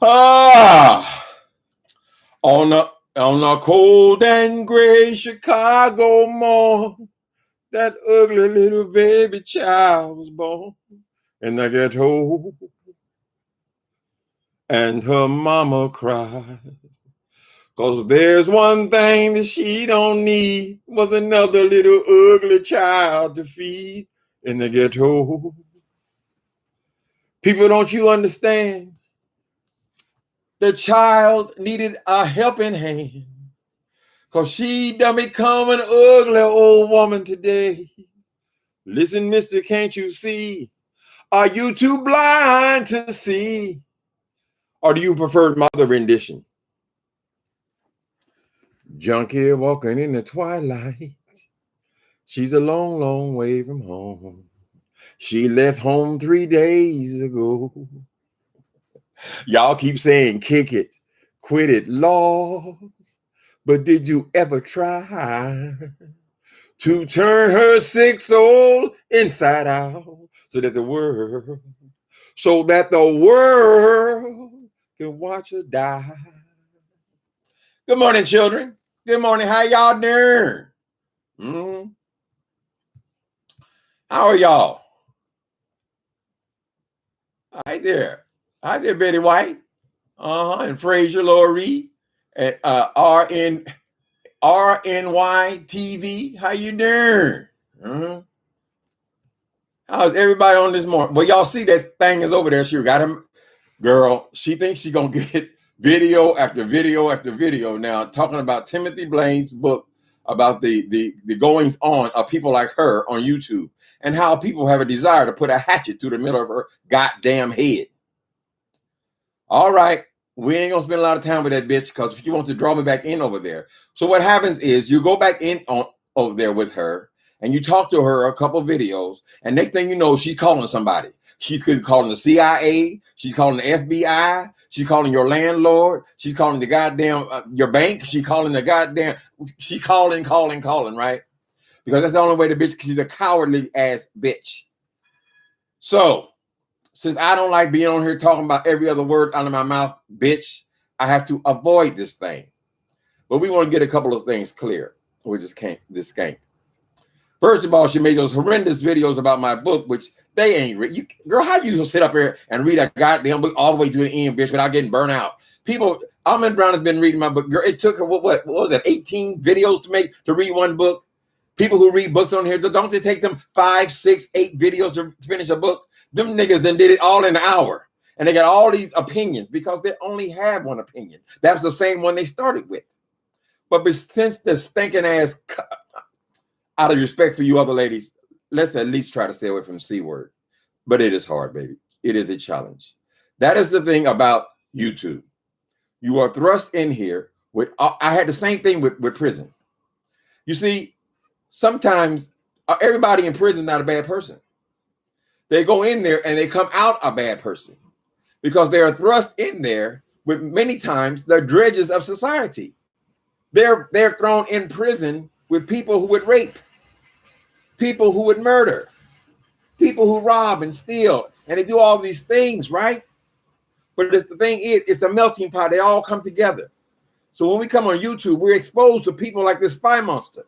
Ah, on a cold and gray Chicago morn, that ugly little baby child was born in the ghetto, and her mama cried. 'Cause there's one thing that she don't need, was another little ugly child to feed in the ghetto. People, don't you understand? The child needed a helping hand, 'cause she done become an ugly old woman today. Listen, mister, can't you see? Are you too blind to see? Or do you prefer my other rendition? Junkie walking in the twilight. She's a long, long way from home. She left home 3 days ago. Y'all keep saying kick it, quit it, Lord. But did you ever try to turn her sick soul inside out so that the world can watch her die? Good morning, children. Good morning. How y'all doing? How are y'all? Hi there. Hi there, Betty White. And Frazier Laurie at RNY TV. How you doing? How's everybody on this morning? Well, y'all see that thing is over there. She got him. Girl, she thinks she's going to get video after video after video now talking about Timothy Blaine's book about the goings on of people like her on YouTube and how people have a desire to put a hatchet through the middle of her goddamn head. All right, we ain't gonna spend a lot of time with that bitch because she wants to draw me back in over there. So what happens is you go back in over there with her and you talk to her a couple of videos, and next thing you know, she's calling somebody. She's calling the CIA. She's calling the FBI. She's calling your landlord. She's calling the goddamn your bank. She's calling the goddamn. She calling, right? Because that's the only way the bitch. She's a cowardly ass bitch. So, since I don't like being on here talking about every other word out of my mouth, bitch, I have to avoid this thing. But we want to get a couple of things clear. We just can't. This skank. First of all, she made those horrendous videos about my book, which they ain't read. Girl, how you sit up here and read a goddamn book all the way to the end, bitch, without getting burnt out? People, Almond Brown has been reading my book. Girl, it took her, what was it, 18 videos to read one book? People who read books on here, don't they take them 5, 6, 8 videos to finish a book? Them niggas then did it all in an hour. And they got all these opinions because they only have one opinion. That's the same one they started with. But since the stinking ass, out of respect for you other ladies, let's at least try to stay away from the C word. But it is hard, baby. It is a challenge. That is the thing about YouTube. You are thrust in here with, I had the same thing with prison. You see, sometimes everybody in prison is not a bad person. They go in there and they come out a bad person because they are thrust in there with many times the dredges of society. They're thrown in prison with people who would rape, people who would murder, people who rob and steal, and they do all these things, right? But the thing is, it's a melting pot. They all come together. So when we come on YouTube, we're exposed to people like this spy monster,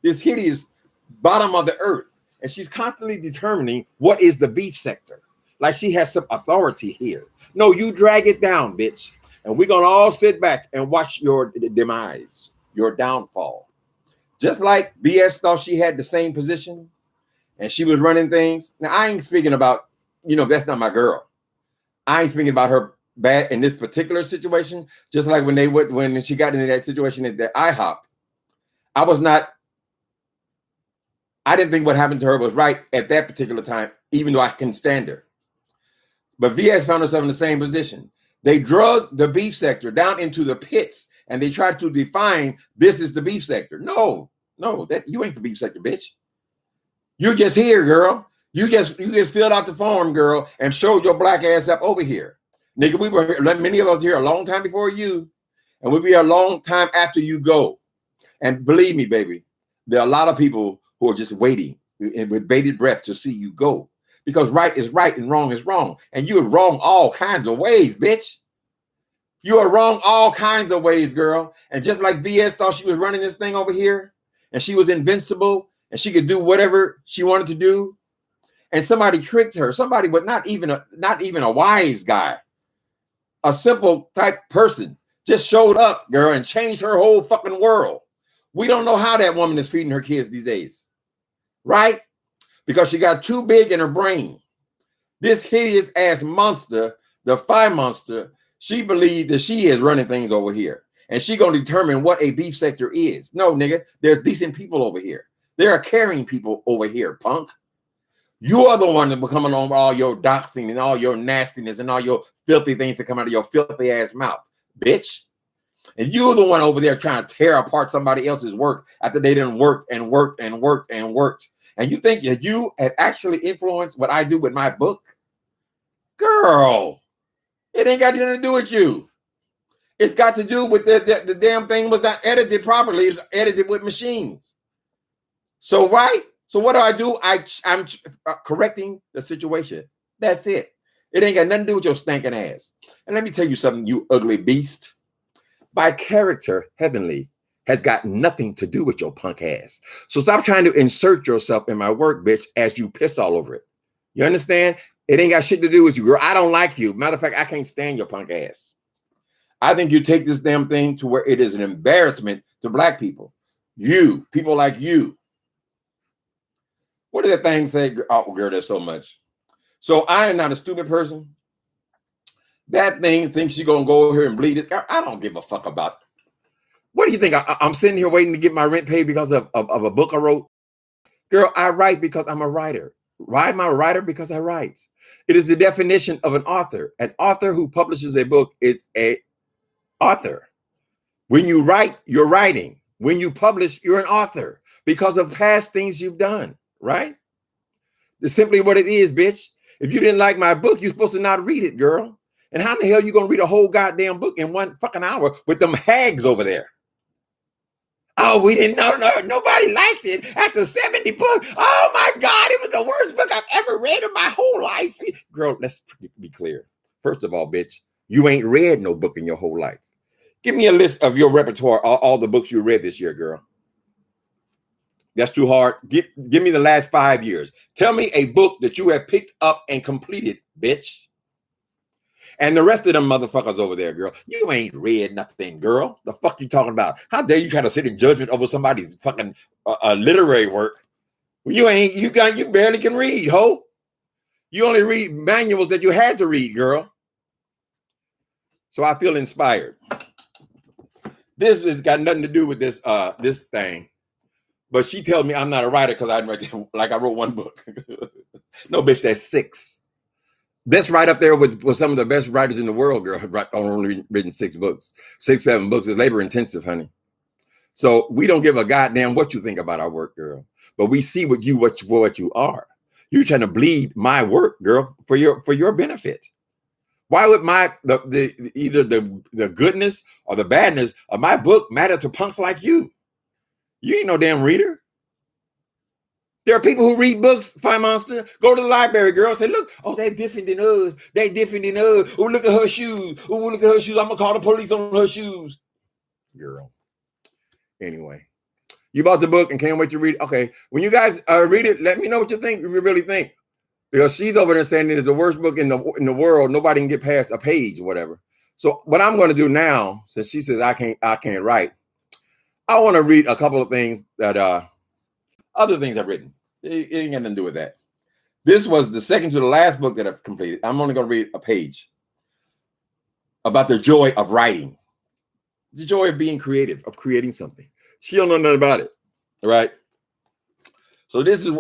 this hideous bottom of the earth. And she's constantly determining what is the beef sector. Like she has some authority here. No, you drag it down, bitch. And we're going to all sit back and watch your demise, your downfall. Just like BS thought she had the same position and she was running things. Now, I ain't speaking about, that's not my girl. I ain't speaking about her bad in this particular situation. Just like when she got into that situation at the IHOP, I didn't think what happened to her was right at that particular time, even though I can stand her. But VS found herself in the same position. They drug the beef sector down into the pits and they tried to define this is the beef sector. No, that you ain't the beef sector, bitch. You're just here, girl. You just filled out the form, girl, and showed your black ass up over here. Nigga, we were here, many of us here a long time before you, and we'll be a long time after you go. And believe me, baby, there are a lot of people who are just waiting with bated breath to see you go. Because right is right and wrong is wrong. And you're wrong all kinds of ways, bitch. You are wrong all kinds of ways, girl. And just like VS thought she was running this thing over here and she was invincible and she could do whatever she wanted to do, and somebody tricked her, somebody, but not even a wise guy, a simple type person just showed up, girl, and changed her whole fucking world. We don't know how that woman is feeding her kids these days, right? Because she got too big in her brain. This hideous ass monster, the Phi monster, she believed that she is running things over here. And she gonna determine what a beef sector is. No, nigga, there's decent people over here. There are caring people over here, punk. You are the one that will come along with all your doxing and all your nastiness and all your filthy things that come out of your filthy ass mouth, bitch. And you're the one over there trying to tear apart somebody else's work after they done worked and worked and worked and worked. And you think that you have actually influenced what I do with my book? Girl, it ain't got nothing to do with you. It's got to do with the damn thing was not edited properly. It's edited with machines. So, right? So what do? I'm correcting the situation. That's it. It ain't got nothing to do with your stinking ass. And let me tell you something, you ugly beast. My character, Heavenly, has got nothing to do with your punk ass. So stop trying to insert yourself in my work, bitch, as you piss all over it. You understand? It ain't got shit to do with you, girl. I don't like you. Matter of fact, I can't stand your punk ass. I think you take this damn thing to where it is an embarrassment to black people. You, people like you. What did that thing say? Oh, girl, there's so much. So I am not a stupid person. That thing thinks you're going to go over here and bleed it. I don't give a fuck about it. What do you think? I'm sitting here waiting to get my rent paid because of a book I wrote? Girl, I write because I'm a writer. I'm a writer because I write. It is the definition of an author. An author who publishes a book is an author. When you write, you're writing. When you publish, you're an author because of past things you've done, right? It's simply what it is, bitch. If you didn't like my book, you're supposed to not read it, girl. And how in the hell are you going to read a whole goddamn book in one fucking hour with them hags over there? Oh, we didn't know. No, nobody liked it after 70 books. Oh, my God. It was the worst book I've ever read in my whole life. Girl, let's be clear. First of all, bitch, you ain't read no book in your whole life. Give me a list of your repertoire, all the books you read this year, girl. That's too hard. Give me the last 5 years. Tell me a book that you have picked up and completed, bitch. And the rest of them motherfuckers over there, girl, you ain't read nothing, girl. The fuck you talking about? How dare you try to sit in judgment over somebody's fucking literary work? Well, you barely can read, ho. You only read manuals that you had to read, girl. So I feel inspired. This has got nothing to do with this thing. But she tells me I'm not a writer because I wrote one book. No, bitch, that's 6. That's right up there with some of the best writers in the world, girl. Only written 6 books. 6, 7 books is labor intensive, honey. So we don't give a goddamn what you think about our work, girl. But we see what you are. You're trying to bleed my work, girl, for your benefit. Why would either the goodness or the badness of my book matter to punks like you? You ain't no damn reader. There are people who read books, Fire Monster. Go to the library, girl, and say, look, oh, they're different than us. They're different than us. Oh, look at her shoes. Oh, look at her shoes. I'm going to call the police on her shoes. Girl. Anyway, you bought the book and can't wait to read it. Okay, when you guys read it, let me know what you think. You really think. Because she's over there saying it is the worst book in the world. Nobody can get past a page or whatever. So what I'm going to do now, since she says I can't write, I want to read a couple of things that other things I've written. It ain't got nothing to do with that. This was the second to the last book that I've completed. I'm only going to read a page about the joy of writing, the joy of being creative, of creating something. She don't know nothing about it, right? So this is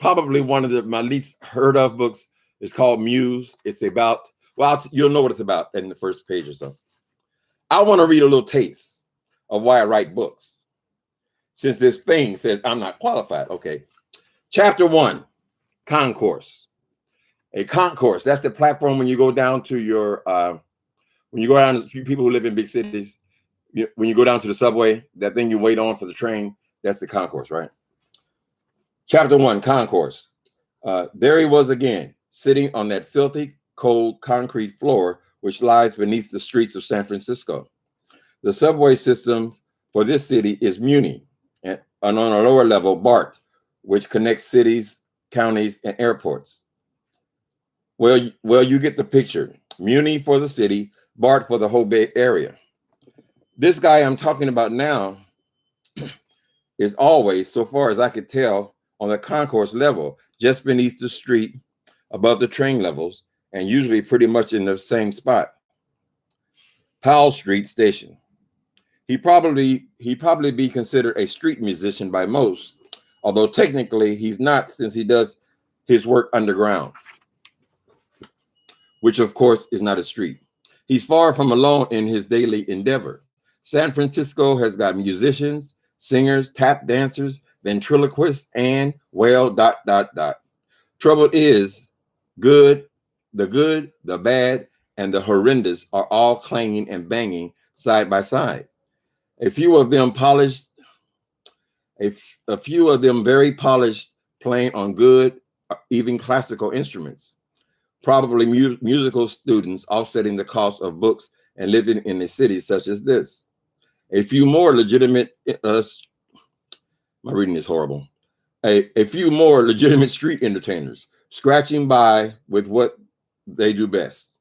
probably one of my least heard of books. It's called Muse. It's about, well, you'll know what it's about in the first page or so. I want to read a little taste of why I write books. Since this thing says I'm not qualified. Okay. Chapter 1, concourse. A concourse, that's the platform when you go down to your, when you go down to people who live in big cities, when you go down to the subway, that thing you wait on for the train, that's the concourse, right? Chapter 1, concourse. There he was again, sitting on that filthy, cold concrete floor which lies beneath the streets of San Francisco. The subway system for this city is Muni, and on a lower level, BART, which connects cities, counties, and airports. Well, you get the picture. Muni for the city, BART for the whole Bay Area. This guy I'm talking about now is always, so far as I could tell, on the concourse level, just beneath the street, above the train levels, and usually pretty much in the same spot. Powell Street Station. He probably be considered a street musician by most, although technically he's not, since he does his work underground, which of course is not a street. He's far from alone in his daily endeavor. San Francisco has got musicians, singers, tap dancers, ventriloquists, and well, ... Trouble is, the good, the bad, and the horrendous are all clanging and banging side by side. A few of them very polished, playing on good, even classical instruments. Probably musical students offsetting the cost of books and living in a city such as this. A few more legitimate, my reading is horrible. A few more legitimate street entertainers scratching by with what they do best.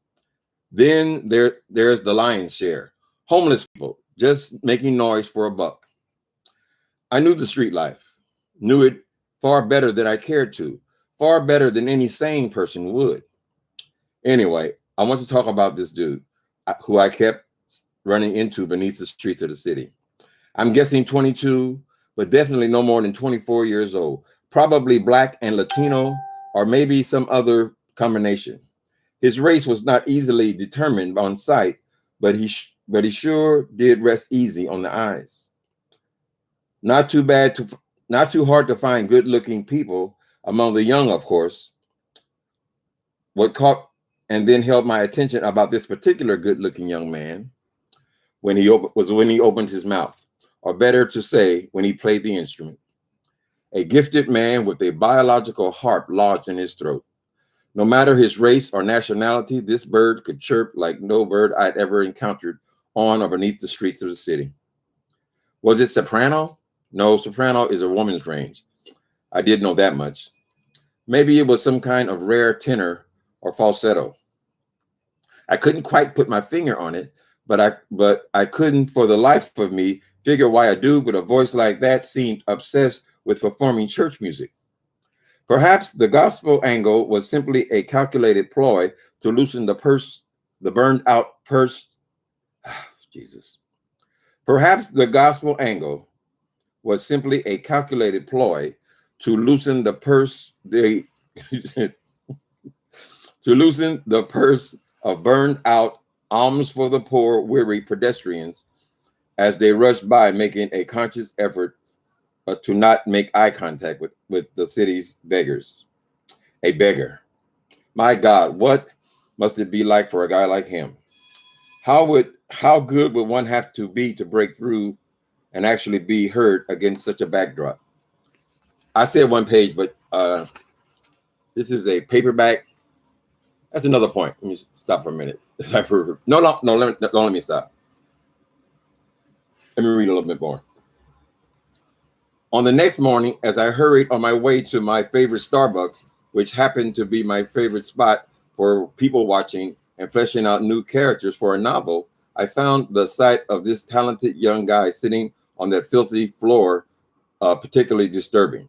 Then there's the lion's share. Homeless people just making noise for a buck. I knew the street life, knew it far better than I cared to, far better than any sane person would. Anyway, I want to talk about this dude who I kept running into beneath the streets of the city. I'm guessing 22, but definitely no more than 24 years old, probably Black and Latino, or maybe some other combination. His race was not easily determined on sight, but he sure did rest easy on the eyes. Not too hard to find good-looking people among the young, of course. What caught and then held my attention about this particular good-looking young man when he opened his mouth, or better to say, when he played the instrument. A gifted man with a biological harp lodged in his throat. No matter his race or nationality, this bird could chirp like no bird I'd ever encountered on or beneath the streets of the city. Was it soprano? No, soprano is a woman's range. I did know that much. Maybe it was some kind of rare tenor or falsetto. I couldn't quite put my finger on it, but I couldn't for the life of me figure why a dude with a voice like that seemed obsessed with performing church music. Perhaps the gospel angle was simply a calculated ploy to loosen the burned out purse. Jesus. Perhaps the gospel angle was simply a calculated ploy to loosen the purse, to loosen the purse of burned out alms for the poor, weary pedestrians as they rushed by, making a conscious effort to not make eye contact with the city's beggars. A beggar. My God, what must it be like for a guy like him? How good would one have to be to break through and actually be heard against such a backdrop? I said one page, but this is a paperback. That's another point. Let me stop for a minute. No, let me stop. Let me read a little bit more. On the next morning, as I hurried on my way to my favorite Starbucks, which happened to be my favorite spot for people watching and fleshing out new characters for a novel, I found the sight of this talented young guy sitting on that filthy floor particularly disturbing.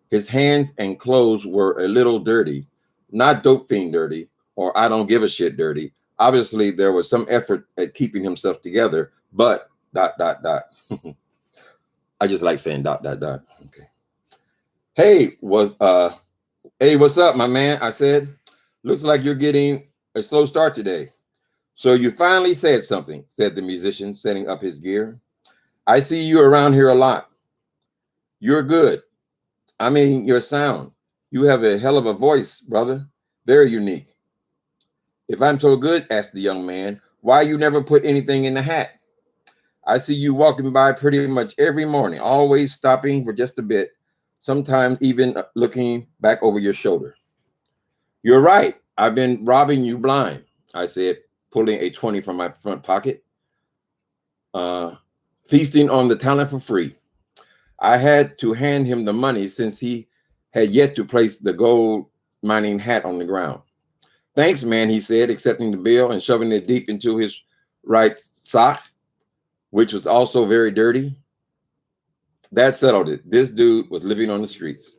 His hands and clothes were a little dirty, not dope fiend dirty or I don't give a shit dirty. Obviously, there was some effort at keeping himself together, but ... I just like saying ... Okay. Hey, what's up, my man? I said, looks like you're getting a slow start today. So you finally said something, said the musician, setting up his gear. I see you around here a lot. You're good. I mean, your sound. You have a hell of a voice, brother. Very unique. If I'm so good, asked the young man, why you never put anything in the hat? I see you walking by pretty much every morning, always stopping for just a bit, sometimes even looking back over your shoulder. You're right. I've been robbing you blind, I said, pulling a 20 from my front pocket. Feasting on the talent for free. I had to hand him the money since he had yet to place the gold mining hat on the ground. Thanks, man, he said, accepting the bill and shoving it deep into his right sock, which was also very dirty. That settled it. This dude was living on the streets.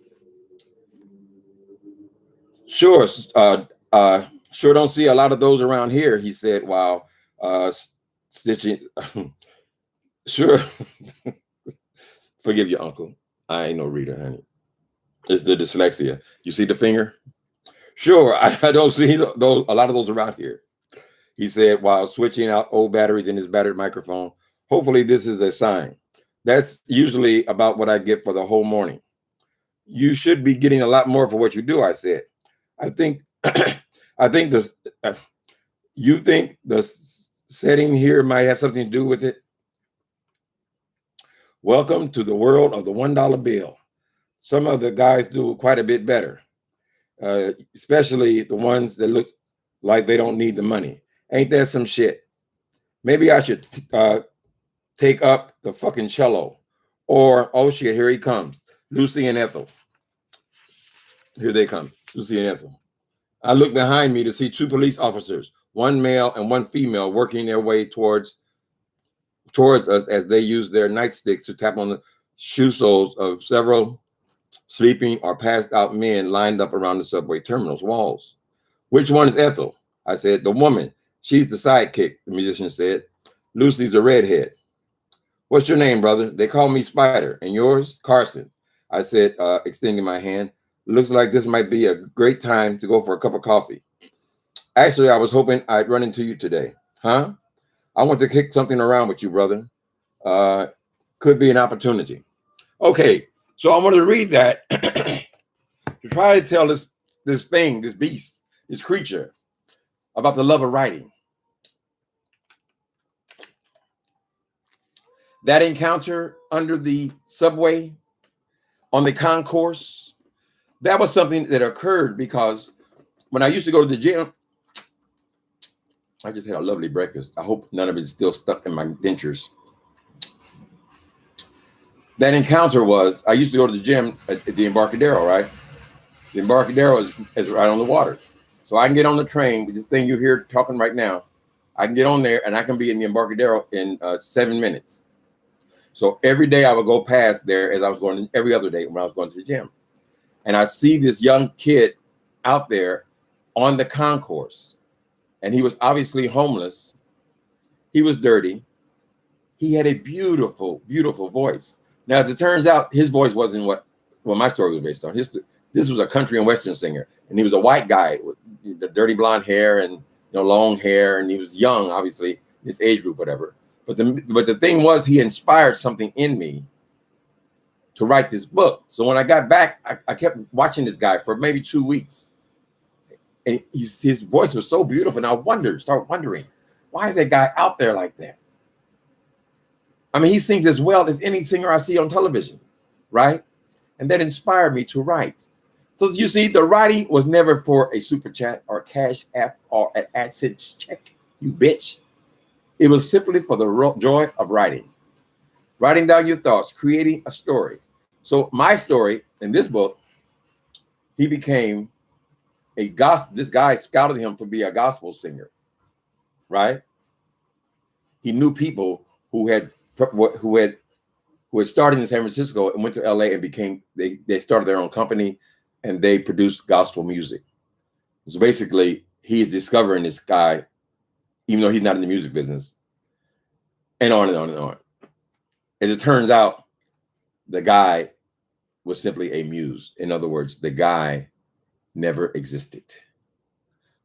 Sure, sure don't see a lot of those around here, he said while stitching. Sure. Forgive your uncle. I ain't no reader, honey. It's the dyslexia. You see the finger? Sure, I don't see a lot of those around here, he said while switching out old batteries in his battered microphone. Hopefully this is a sign. That's usually about what I get for the whole morning. You should be getting a lot more for what you do, I said. I think this you think the setting here might have something to do with it. Welcome to the world of the $1 bill. Some of the guys do quite a bit better, especially the ones that look like they don't need the money. Ain't that some shit? Maybe I should take up the fucking cello. Or, oh shit, here he comes. Lucy and Ethel. Here they come, Lucy and Ethel. I looked behind me to see two police officers, one male and one female, working their way towards us as they used their nightsticks to tap on the shoe soles of several sleeping or passed out men lined up around the subway terminal's walls. Which one is Ethel? I said. The woman. She's the sidekick, the musician said. Lucy's the redhead. What's your name, brother? They call me Spider. And yours? Carson. I said, extending my hand. Looks like this might be a great time to go for a cup of coffee. Actually, I was hoping I'd run into you today. Huh? I want to kick something around with you, brother. Could be an opportunity. Okay, so I want to read that to try to tell this thing, this beast, this creature, about the love of writing. That encounter under the subway, on the concourse, that was something that occurred because when I used to go to the gym, I just had a lovely breakfast. I hope none of it is still stuck in my dentures. That encounter was, I used to go to the gym at the Embarcadero, right? The Embarcadero is right on the water. So I can get on the train with this thing you hear talking right now. I can get on there and I can be in the Embarcadero in 7 minutes. So every day I would go past there as I was going, every other day when I was going to the gym. And I see this young kid out there on the concourse. And he was obviously homeless. He was dirty. He had a beautiful, beautiful voice. Now, as it turns out, his voice wasn't what my story was based on. This was a country and western singer. And he was a white guy with the dirty blonde hair and long hair. And he was young, obviously, his age group, whatever. But the thing was, he inspired something in me to write this book. So when I got back, I kept watching this guy for maybe 2 weeks. And his voice was so beautiful. And I started wondering, why is that guy out there like that? I mean, he sings as well as any singer I see on television, right? And that inspired me to write. So you see, the writing was never for a super chat or cash app or an AdSense check, you bitch. It was simply for the joy of writing. Writing down your thoughts, creating a story. So my story in this book, he became a gospel. This guy scouted him to be a gospel singer, right? He knew people who had started in San Francisco and went to LA and they started their own company and they produced gospel music. So basically, he's discovering this guy, even though he's not in the music business, and on and on and on. As it turns out, the guy was simply a muse. In other words, the guy never existed.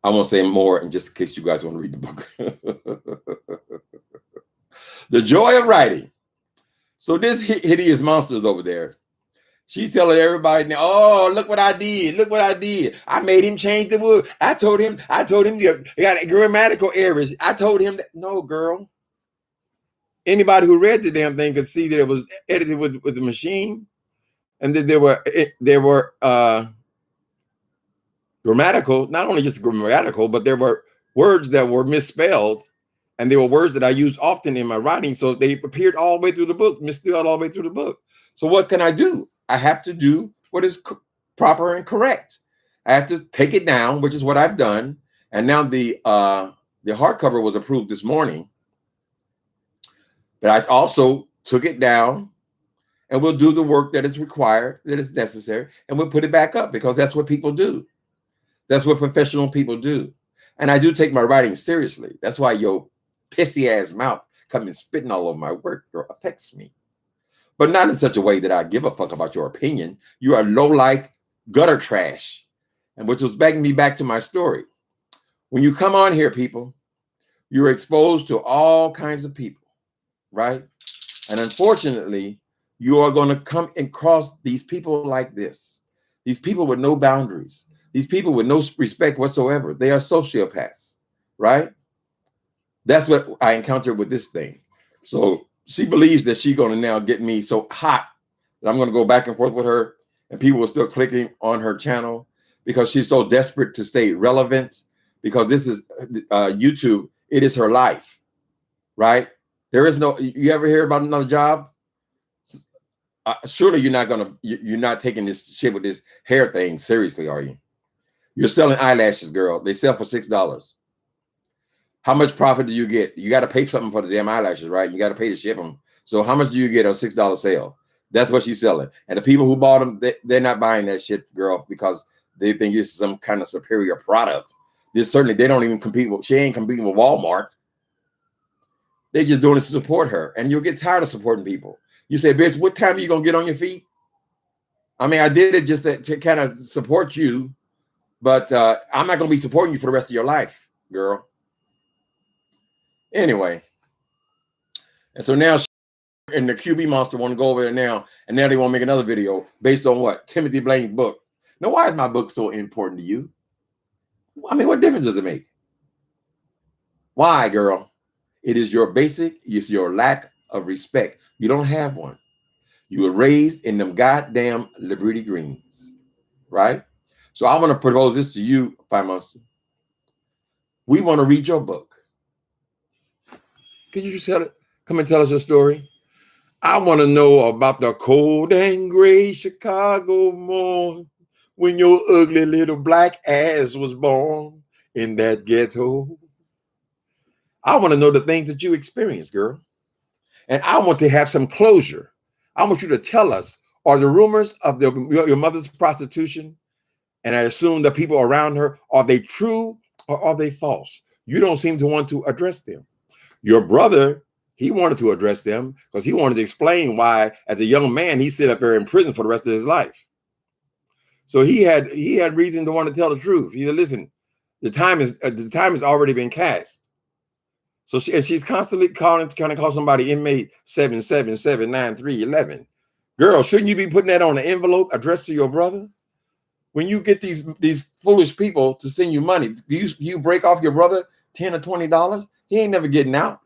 I won't say more in just in case you guys want to read the book. The joy of writing. So this hideous monster is over there. She's telling everybody, oh, look what I did. Look what I did. I made him change the word. I told him he got grammatical errors. I told him that. No, girl. Anybody who read the damn thing could see that it was edited with the machine, and that there were grammatical, not only just grammatical, but there were words that were misspelled, and they were words that I used often in my writing. So they appeared all the way through the book, misspelled all the way through the book. So what can I do? I have to do what is proper and correct. I have to take it down, which is what I've done. And now the hardcover was approved this morning. But I also took it down, and we'll do the work that is required, that is necessary, and we'll put it back up, because that's what people do. That's what professional people do. And I do take my writing seriously. That's why your pissy ass mouth coming spitting all over my work affects me. But not in such a way that I give a fuck about your opinion. You are low life gutter trash. And which was bringing me back to my story. When you come on here, people, you're exposed to all kinds of people, right? And unfortunately, you are going to come and cross these people like this. These people with no boundaries. These people with no respect whatsoever. They are sociopaths, right? That's what I encountered with this thing. So she believes that she's going to now get me so hot that I'm going to go back and forth with her, and people are still clicking on her channel because she's so desperate to stay relevant, because this is YouTube. It is her life, right? There is no, you ever hear about another job? Surely you're not taking this shit with this hair thing seriously, are you? You're selling eyelashes, girl. They sell for $6. How much profit do you get? You got to pay something for the damn eyelashes, right? You got to pay to ship them. So how much do you get on a $6 sale? That's what she's selling. And the people who bought them, they're not buying that shit, girl, because they think it's some kind of superior product. Certainly, they don't even compete with, she ain't competing with Walmart. They just doing it to support her. And you'll get tired of supporting people. You say, bitch, what time are you going to get on your feet? I mean, I did it just to kind of support you, but I'm not going to be supporting you for the rest of your life, girl. Anyway. And so now and the QB monster want to go over there now, and now they want to make another video based on what? Timothy Blaine's book. Now, why is my book so important to you? I mean, what difference does it make? Why, girl? It is it's your lack of respect. You don't have one. You were raised in them goddamn Liberty Greens, right? So I want to propose this to you, Fire Monster. We want to read your book. Can you just come and tell us your story? I want to know about the cold and gray Chicago morn when your ugly little black ass was born in that ghetto. I want to know the things that you experienced, girl. And I want to have some closure. I want you to tell us, are the rumors of your mother's prostitution, and I assume the people around her, are they true or are they false? You don't seem to want to address them. Your brother, he wanted to address them because he wanted to explain why, as a young man, he sit up there in prison for the rest of his life. So he had reason to want to tell the truth. He said, listen, the time has already been cast. So she's constantly trying to call somebody inmate 7779311. Girl, shouldn't you be putting that on an envelope addressed to your brother? When you get these foolish people to send you money, do you break off your brother $10 or $20? He ain't never getting out,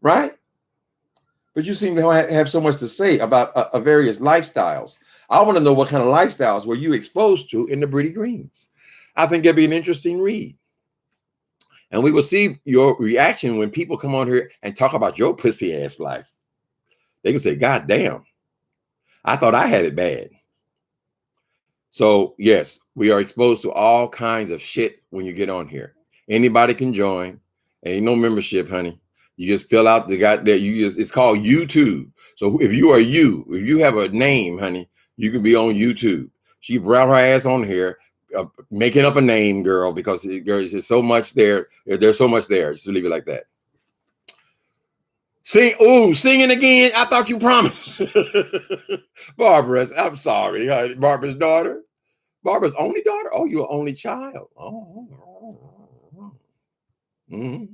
right? But you seem to have so much to say about various lifestyles. I want to know what kind of lifestyles were you exposed to in the Liberty Greens. I think it'd be an interesting read. And we will see your reaction when people come on here and talk about your pussy ass life. They can say, God damn, I thought I had it bad. So yes, we are exposed to all kinds of shit when you get on here. Anybody can join. Ain't no membership, honey. You just fill out the goddamn, it's called YouTube. So if you have a name, honey, you can be on YouTube. She brought her ass on here, making up a name, girl, because there's so much there. There's so much there. Just leave it like that. Singing again. I thought you promised. Barbara, I'm sorry. Barbara's daughter. Barbara's only daughter? Oh, you're only child. Oh. Mm-hmm.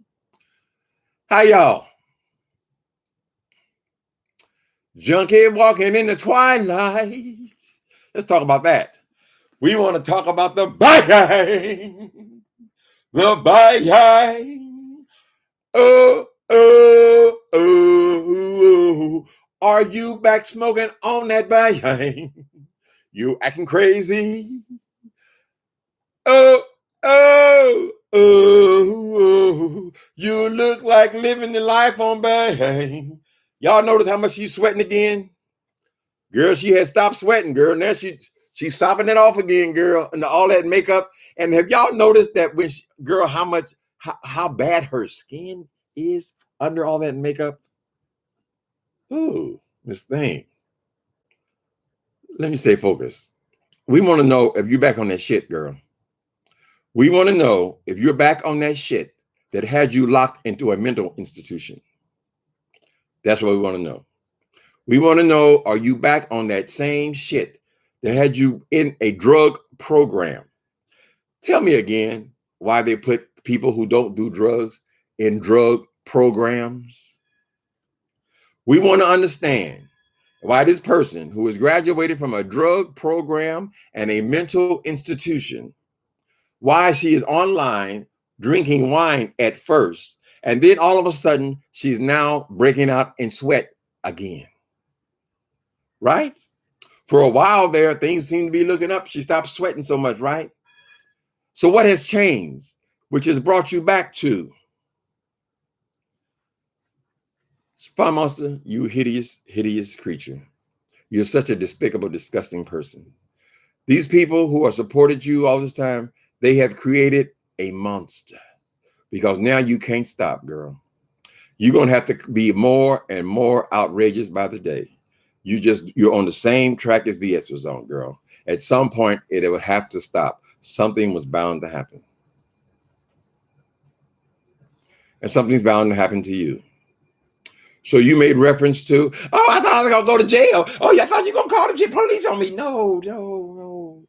Hi, y'all. Junkie walking in the twilight. Let's talk about that. We want to talk about the buying. The buying. Oh. Are you back smoking on that buying? You acting crazy? Oh. Oh, you look like living the life on bang. Y'all notice how much she's sweating again? Girl, she had stopped sweating, girl. Now she's sopping it off again, girl, and all that makeup. And have y'all noticed that when girl, how bad her skin is under all that makeup? Ooh, this thing. Let me stay focused. We want to know if you're back on that shit, girl. We want to know if you're back on that shit that had you locked into a mental institution. That's what we want to know. We want to know, are you back on that same shit that had you in a drug program? Tell me again why they put people who don't do drugs in drug programs. We want to understand why this person who has graduated from a drug program and a mental institution, why she is online drinking wine at first, and then all of a sudden she's now breaking out in sweat again. Right? For a while there, things seem to be looking up. She stopped sweating so much, right? So what has changed, which has brought you back to? Spy Monster, you hideous, hideous creature. You're such a despicable, disgusting person. These people who have supported you all this time, they have created a monster because now you can't stop, girl. You're going to have to be more and more outrageous by the day. You're on the same track as VS was on, girl. At some point, it would have to stop. Something was bound to happen. And something's bound to happen to you. So you made reference to, oh, I thought I was going to go to jail. Oh, yeah, I thought you were going to call the police on me. No.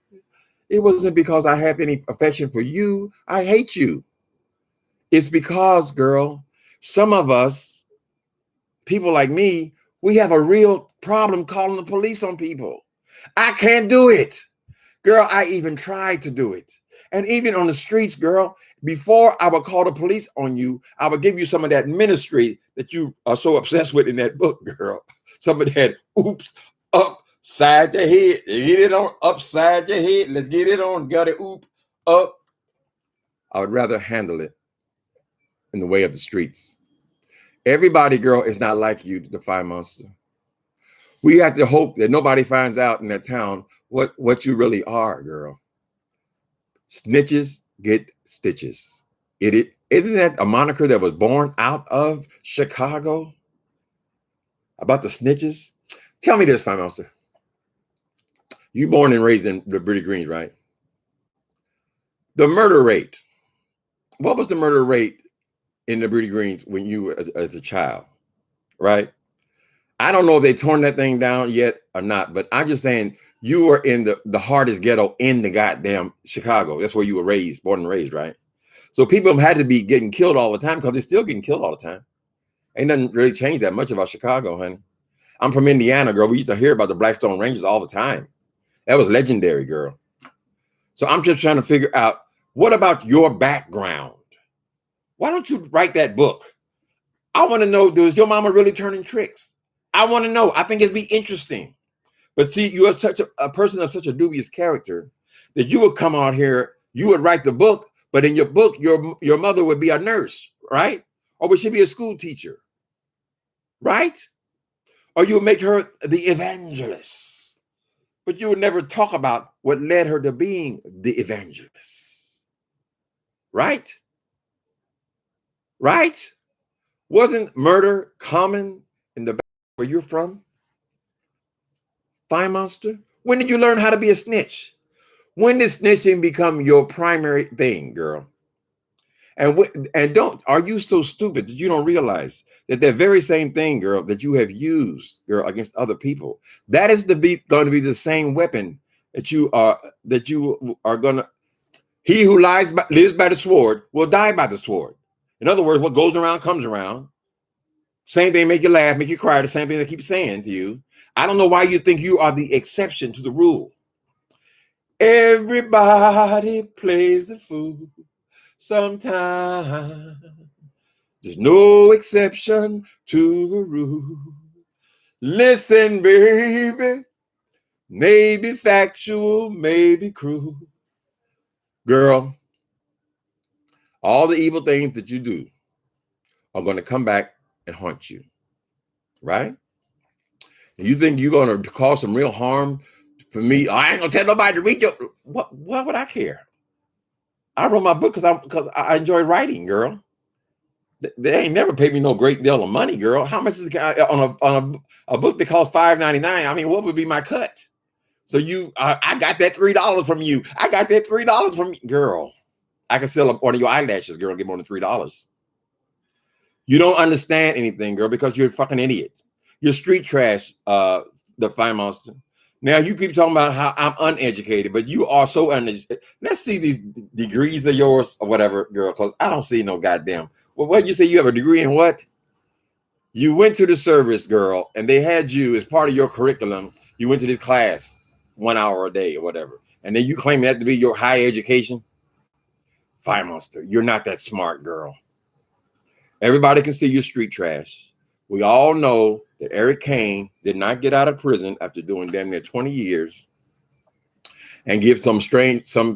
It wasn't because I have any affection for you. I hate you. It's because, girl, some of us, people like me, we have a real problem calling the police on people. I can't do it. Girl, I even tried to do it. And even on the streets, girl, before I would call the police on you, I would give you some of that ministry that you are so obsessed with in that book, girl. Some of that, oops, upside your head. Get it on upside your head. Let's get it on. Got it, oop, up. I would rather handle it in the way of the streets. Everybody, girl, is not like you, the Fire Monster. We have to hope that nobody finds out in that town what you really are, girl. Snitches get stitches. Isn't that a moniker that was born out of Chicago? About the snitches? Tell me this, Fire Monster. You born and raised in the Pretty Greens, right? The murder rate. What was the murder rate in the Pretty Greens when you were as a child, right? I don't know if they torn that thing down yet or not, but I'm just saying you were in the hardest ghetto in the goddamn Chicago. That's where you were raised, born and raised, right? So people had to be getting killed all the time because they're still getting killed all the time. Ain't nothing really changed that much about Chicago, honey. I'm from Indiana, girl. We used to hear about the Blackstone Rangers all the time. That was legendary, girl. So I'm just trying to figure out, what about your background? Why don't you write that book? I want to know, does your mama really turning tricks? I want to know. I think it'd be interesting. But see, you are such a person of such a dubious character that you would come out here, you would write the book, but in your book, your mother would be a nurse, right? Or would she be a school teacher, right? Or you would make her the evangelist. But you would never talk about what led her to being the evangelist, right? Right? Wasn't murder common in the back where you're from? Fire Monster? When did you learn how to be a snitch? When did snitching become your primary thing, girl? And don't, are you so stupid that you don't realize that very same thing, girl, that you have used, girl, against other people, that is going to be the same weapon that you are going to. He who lives by the sword will die by the sword. In other words, what goes around comes around. Same thing, make you laugh, make you cry. The same thing they keep saying to you. I don't know why you think you are the exception to the rule. Everybody plays the fool sometimes. There's no exception to the rule. Listen, baby, maybe factual, maybe cruel. Girl, All the evil things that you do are going to come back and haunt you, right? And you think you're going to cause some real harm for me? I ain't gonna tell nobody to read your. What? Why would I care? I wrote my book because I enjoy writing, girl. They ain't never paid me no great deal of money, girl. How much is on a book that costs $5.99? I mean, what would be my cut? So I got that $3 from you. I got that $3 from you, girl. I can sell one of your eyelashes, girl, and get more than $3. You don't understand anything, girl, because you're a fucking idiot. You're street trash, the fine monster. Now you keep talking about how I'm uneducated, but you are so uneducated. Let's see these degrees of yours or whatever, girl, because I don't see no goddamn. Well, what you say you have a degree in what? You went to the service, girl, and they had you as part of your curriculum. You went to this class 1 hour a day or whatever, and then you claim that to be your high education. Fine monster, you're not that smart, girl. Everybody can see you're street trash. We all know that Eric Kane did not get out of prison after doing damn near 20 years and give some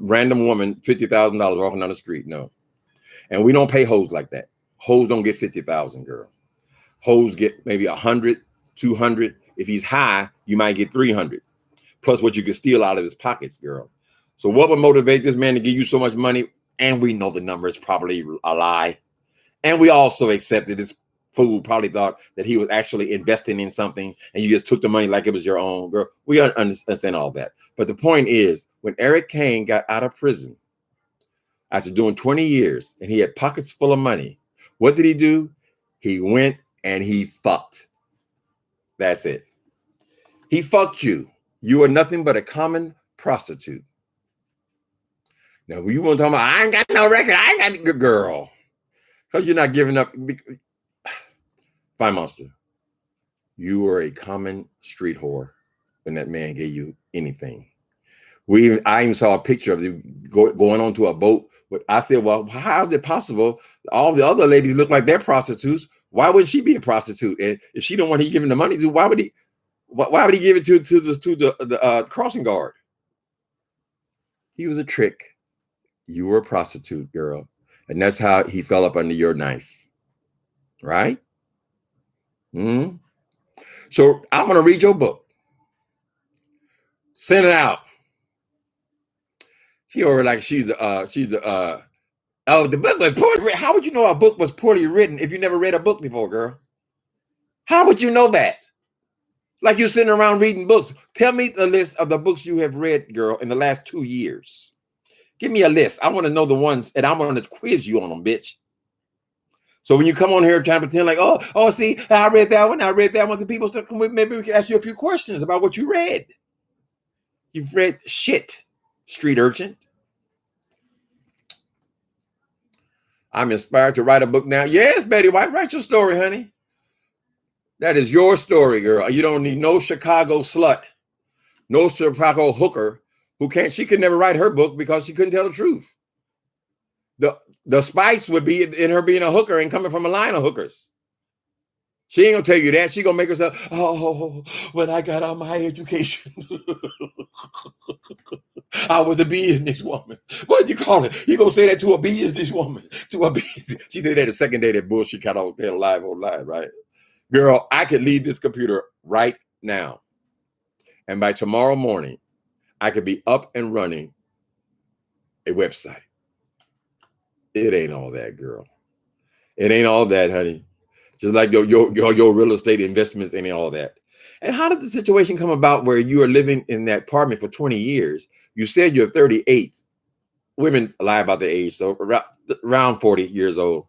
random woman $50,000 walking down the street. No. And we don't pay hoes like that. Hoes don't get 50,000, girl. Hoes get maybe 100, 200. If he's high, you might get 300, plus what you can steal out of his pockets, girl. So what would motivate this man to give you so much money? And we know the number is probably a lie. And we also accepted this fool probably thought that he was actually investing in something and you just took the money like it was your own, girl. We understand all that. But the point is, when Eric Kane got out of prison after doing 20 years and he had pockets full of money, what did he do? He went and he fucked. That's it. He fucked you. You are nothing but a common prostitute. Now, when you want to talk about, I ain't got no record, I ain't got a good girl. Because you're not giving up. Fine monster. You were a common street whore when that man gave you anything. I even saw a picture of you going onto a boat. But I said, well, how is it possible? All the other ladies look like they're prostitutes. Why wouldn't she be a prostitute? And if she don't want to give him the money, why would he give it to the crossing guard? He was a trick. You were a prostitute, girl. And that's how he fell up under your knife. Right? Mm-hmm. So I'm going to read your book. Send it out. She over like she's the oh, the book was poorly written. How would you know a book was poorly written if you never read a book before, girl? How would you know that? Like you're sitting around reading books. Tell me the list of the books you have read, girl, in the last 2 years. Give me a list. I want to know the ones, and I'm going to quiz you on them, bitch. So when you come on here trying to pretend like, oh, see, I read that one. The people start coming, maybe we can ask you a few questions about what you read. You've read shit, street urchin. I'm inspired to write a book now. Yes, Betty White, write your story, honey. That is your story, girl. You don't need no Chicago slut, no Chicago hooker she could never write her book because she couldn't tell the truth. The spice would be in her being a hooker and coming from a line of hookers. She ain't gonna tell you that. She gonna make herself, when I got out my education, I was a businesswoman. What do you call it? You gonna say that to a businesswoman? She said that the second day that bullshit got out there live online, right? Girl, I could leave this computer right now. And by tomorrow morning, I could be up and running a website. It ain't all that, girl. It ain't all that, honey. Just like your real estate investments ain't all that. And how did the situation come about where you are living in that apartment for 20 years? You said you're 38. Women lie about their age, so around 40 years old.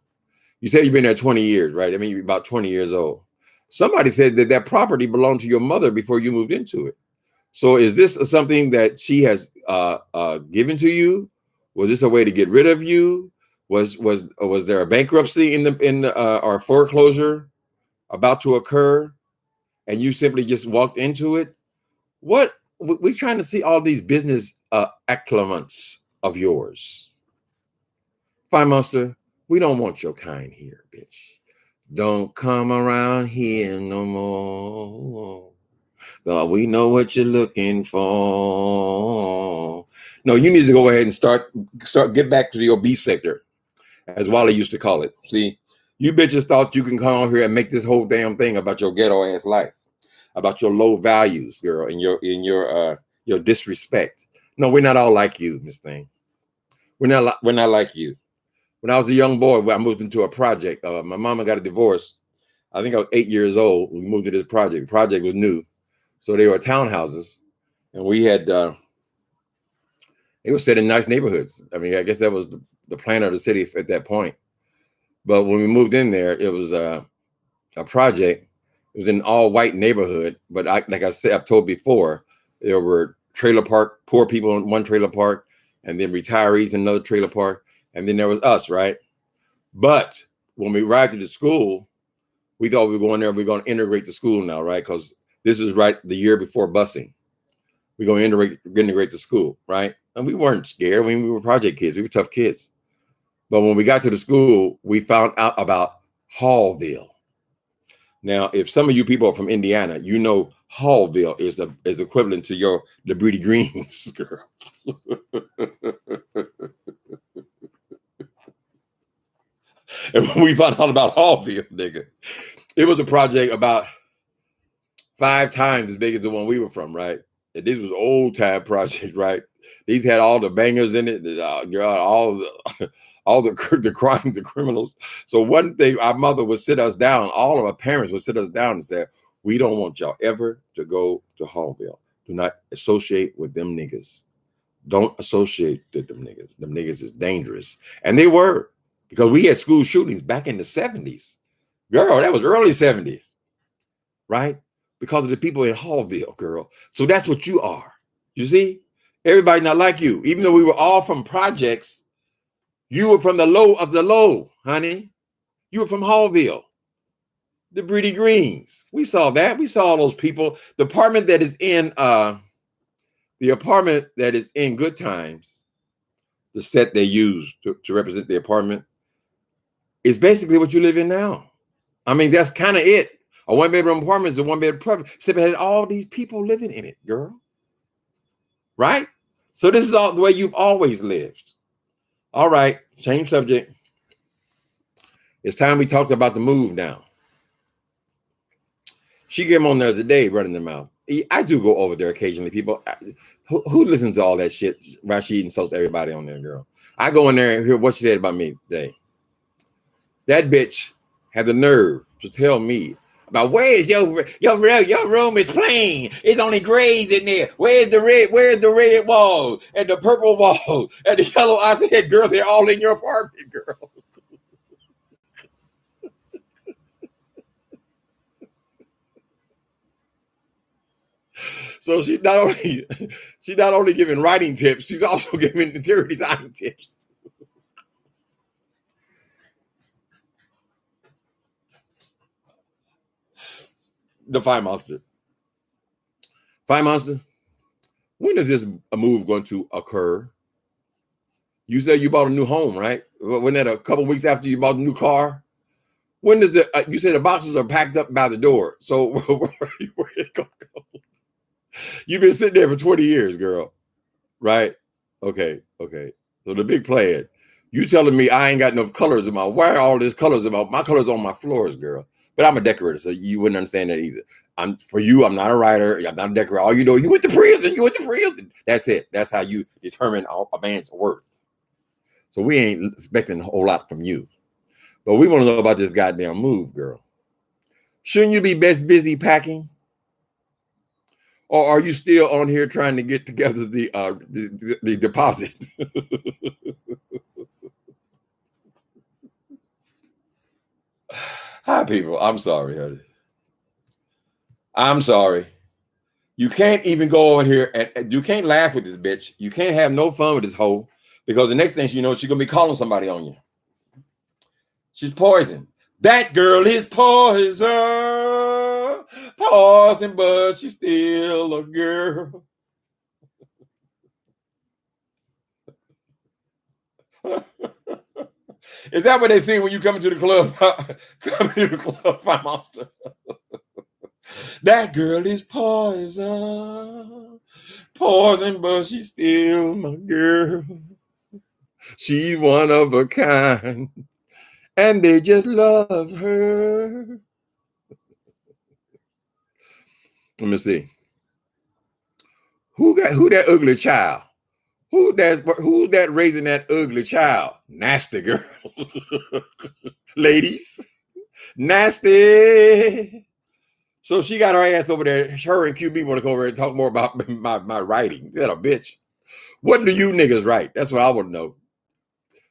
You said you've been there 20 years, right? I mean, you're about 20 years old. Somebody said that property belonged to your mother before you moved into it. So is this something that she has given to you? Was this a way to get rid of you? Was there a bankruptcy in the or foreclosure about to occur, and you simply just walked into it? What we're trying to see all these business accliments of yours. Fine monster, we don't want your kind here, bitch. Don't come around here no more. God, we know what you're looking for. No, you need to go ahead and start get back to your B sector. as Wally used to call it. See, you bitches thought you can come on here and make this whole damn thing about your ghetto ass life, about your low values, girl, and your disrespect. No, we're not all like you, Miss Thing. We're not like you. When I was a young boy, I moved into a project. My mama got a divorce. I think I was 8 years old. We moved to this project. The project was new, so they were townhouses, and we had. It was set in nice neighborhoods. I mean, I guess that was the plan of the city at that point. But when we moved in there, it was a project. It was an all-white neighborhood. But like I said, I've told before, there were trailer park, poor people in one trailer park, and then retirees in another trailer park, and then there was us, right? But when we arrived to the school, we thought we were going there. We're going to integrate the school now, right? Because this is right the year before busing. We're going to integrate the school, right? And we weren't scared. I mean, we were project kids. We were tough kids. But when we got to the school, we found out about Hallville. Now, if some of you people are from Indiana, you know Hallville is equivalent to the Breedy Greens, girl. And when we found out about Hallville, nigga, it was a project about 5 times as big as the one we were from, right? And this was old time project, right? These had all the bangers in it, all the crimes, the criminals. So one thing, our mother would sit us down. All of our parents would sit us down and say, "We don't want y'all ever to go to Hallville. Do not associate with them niggas. Don't associate with them niggas. Them niggas is dangerous." And they were, because we had school shootings back in the 70s. Girl, that was early 70s, right? Because of the people in Hallville, girl. So that's what you are. You see? Everybody not like you. Even though we were all from projects, you were from the low of the low, honey. You were from Hallville. The Breedy Greens. We saw that. We saw all those people. The apartment that is in Good Times, the set they use to represent the apartment, is basically what you live in now. I mean, that's kind of it. A one-bedroom apartment is a one-bedroom apartment. Except it had all these people living in it, girl. Right? So this is all the way you've always lived. All right, change subject. It's time we talked about the move now. She came on there today running their mouth. I do go over there occasionally. People who listen to all that shit while she insults everybody on there, girl. I go in there and hear what she said about me today. That bitch had the nerve to tell me about where's your room is plain. It's only grays in there. Where's the red wall and the purple wall and the yellow? I said, girl, they're all in your apartment, girl. So she not only giving writing tips, she's also giving interior design tips. The Fire Monster. Fire Monster, when is this move going to occur? You said you bought a new home, right? Wasn't that a couple weeks after you bought a new car? When does you said the boxes are packed up by the door. So where it gonna go? You've been sitting there for 20 years, girl. Right? Okay. So the big plan. You telling me I ain't got enough colors in why are all these colors in my colors on my floors, girl? But I'm a decorator, so you wouldn't understand that either. I'm not a writer. I'm not a decorator. All you know, you went to prison. That's it. That's how you determine a man's worth. So we ain't expecting a whole lot from you. But we want to know about this goddamn move, girl. Shouldn't you be best busy packing? Or are you still on here trying to get together the deposit? Hi, people. I'm sorry, honey. I'm sorry. You can't even go over here and you can't laugh with this bitch. You can't have no fun with this hoe because the next thing you know, she's gonna be calling somebody on you. She's poison. That girl is poison. Poison, but she's still a girl. Is that what they see when you come into the club? Come into the club, Fire Monster. That girl is poison. Poison, but she's still my girl. She's one of a kind, and they just love her. Let me see. Who that ugly child? Who's that raising that ugly child? Nasty girl. Ladies. Nasty. So she got her ass over there. Her and QB want to go over and talk more about my writing. That a bitch. What do you niggas write? That's what I want to know.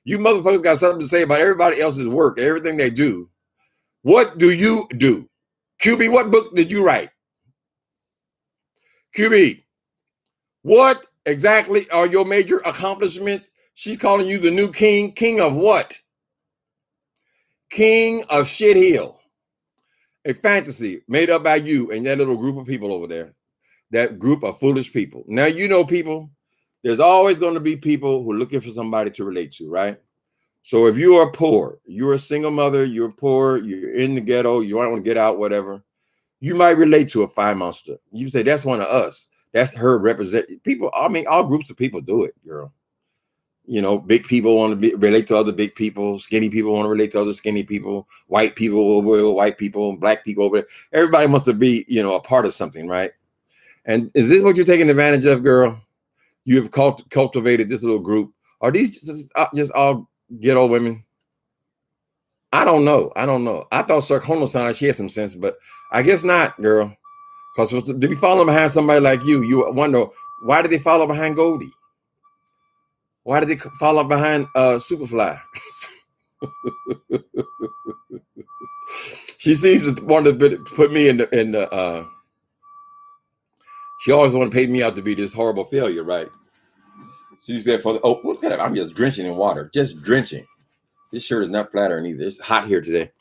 You motherfuckers got something to say about everybody else's work, everything they do. What do you do? QB, what book did you write? QB, what exactly are your major accomplishments? She's calling you the new king. King of what? King of Shit Hill. A fantasy made up by you and that little group of people over there. That group of foolish people. Now, you know, people, there's always going to be people who are looking for somebody to relate to, right? So if you are poor, you're a single mother, you're poor, you're in the ghetto, you don't want to get out, whatever, you might relate to a fire monster. You say, that's one of us. That's her represent people. I mean, all groups of people do it, girl. You know, big people want to relate to other big people. Skinny people want to relate to other skinny people. White people over white people. Black people over there. Everybody wants to be, you know, a part of something, right? And is this what you're taking advantage of, girl? You have cultivated this little group. Are these just all ghetto women? I don't know. I don't know. I thought Sarkono sounded like she had some sense, but I guess not, girl. Because to be following behind somebody like you wonder, why did they follow behind Goldie? Why did they follow behind Superfly? She seems to want to put me in the she always want to paint me out to be this horrible failure, right? She said, what's that? I'm just drenching in water, just drenching. This shirt is not flattering either. It's hot here today.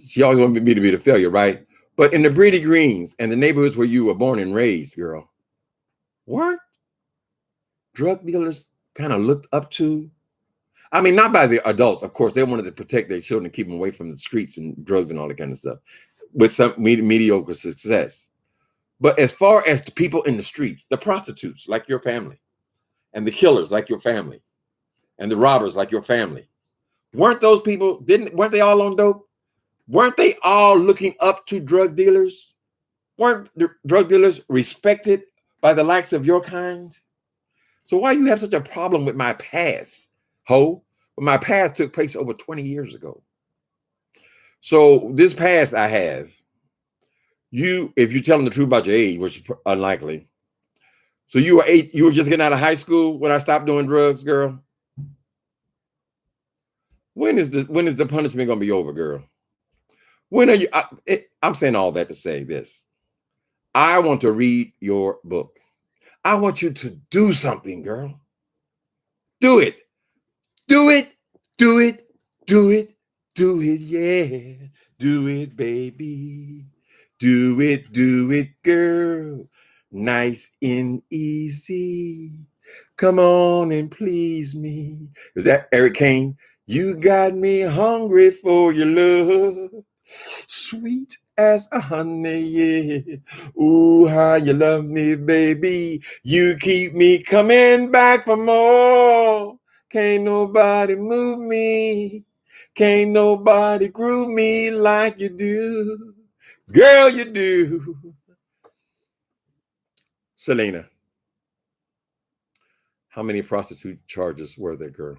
She always wanted me to be the failure, right? But in the Breedy Greens and the neighborhoods where you were born and raised, girl, weren't drug dealers kind of looked up to? I mean, not by the adults, of course. They wanted to protect their children and keep them away from the streets and drugs and all that kind of stuff, with some mediocre success. But as far as the people in the streets, the prostitutes like your family, and the killers like your family, and the robbers like your family, weren't those people, weren't they all on dope? Weren't they all looking up to drug dealers? Weren't the drug dealers respected by the likes of your kind? So why you have such a problem with my past, ho? Well, my past took place over 20 years ago. So this past I have, if you're telling the truth about your age, which is unlikely. So you were just getting out of high school when I stopped doing drugs, girl? When is the punishment gonna be over, girl? When are you? I'm saying all that to say this. I want to read your book. I want you to do something, girl. Do it. Do it. Do it. Do it. Do it. Yeah. Do it, baby. Do it, girl. Nice and easy. Come on and please me. Is that Eric Kane? You got me hungry for your love. Sweet as a honey, yeah. Ooh, how you love me, baby. You keep me coming back for more. Can't nobody move me. Can't nobody groove me like you do. Girl, you do. Selena, how many prostitute charges were there, girl?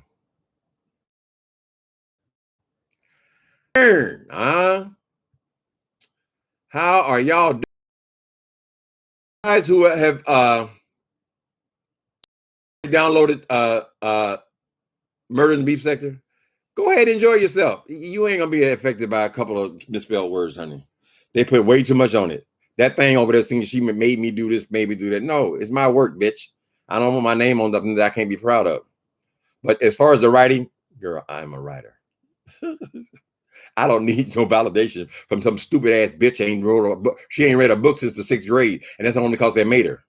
Huh? How are y'all doing? Guys who have downloaded Murder in the Beef Sector, go ahead and enjoy yourself. You ain't gonna be affected by a couple of misspelled words, honey. They put way too much on it. That thing over there saying she made me do this, made me do that. No, it's my work, bitch. I don't want my name on something that I can't be proud of. But as far as the writing, girl, I'm a writer. I don't need no validation from some stupid ass bitch. She ain't read a book since the 6th grade, and that's only because they made her.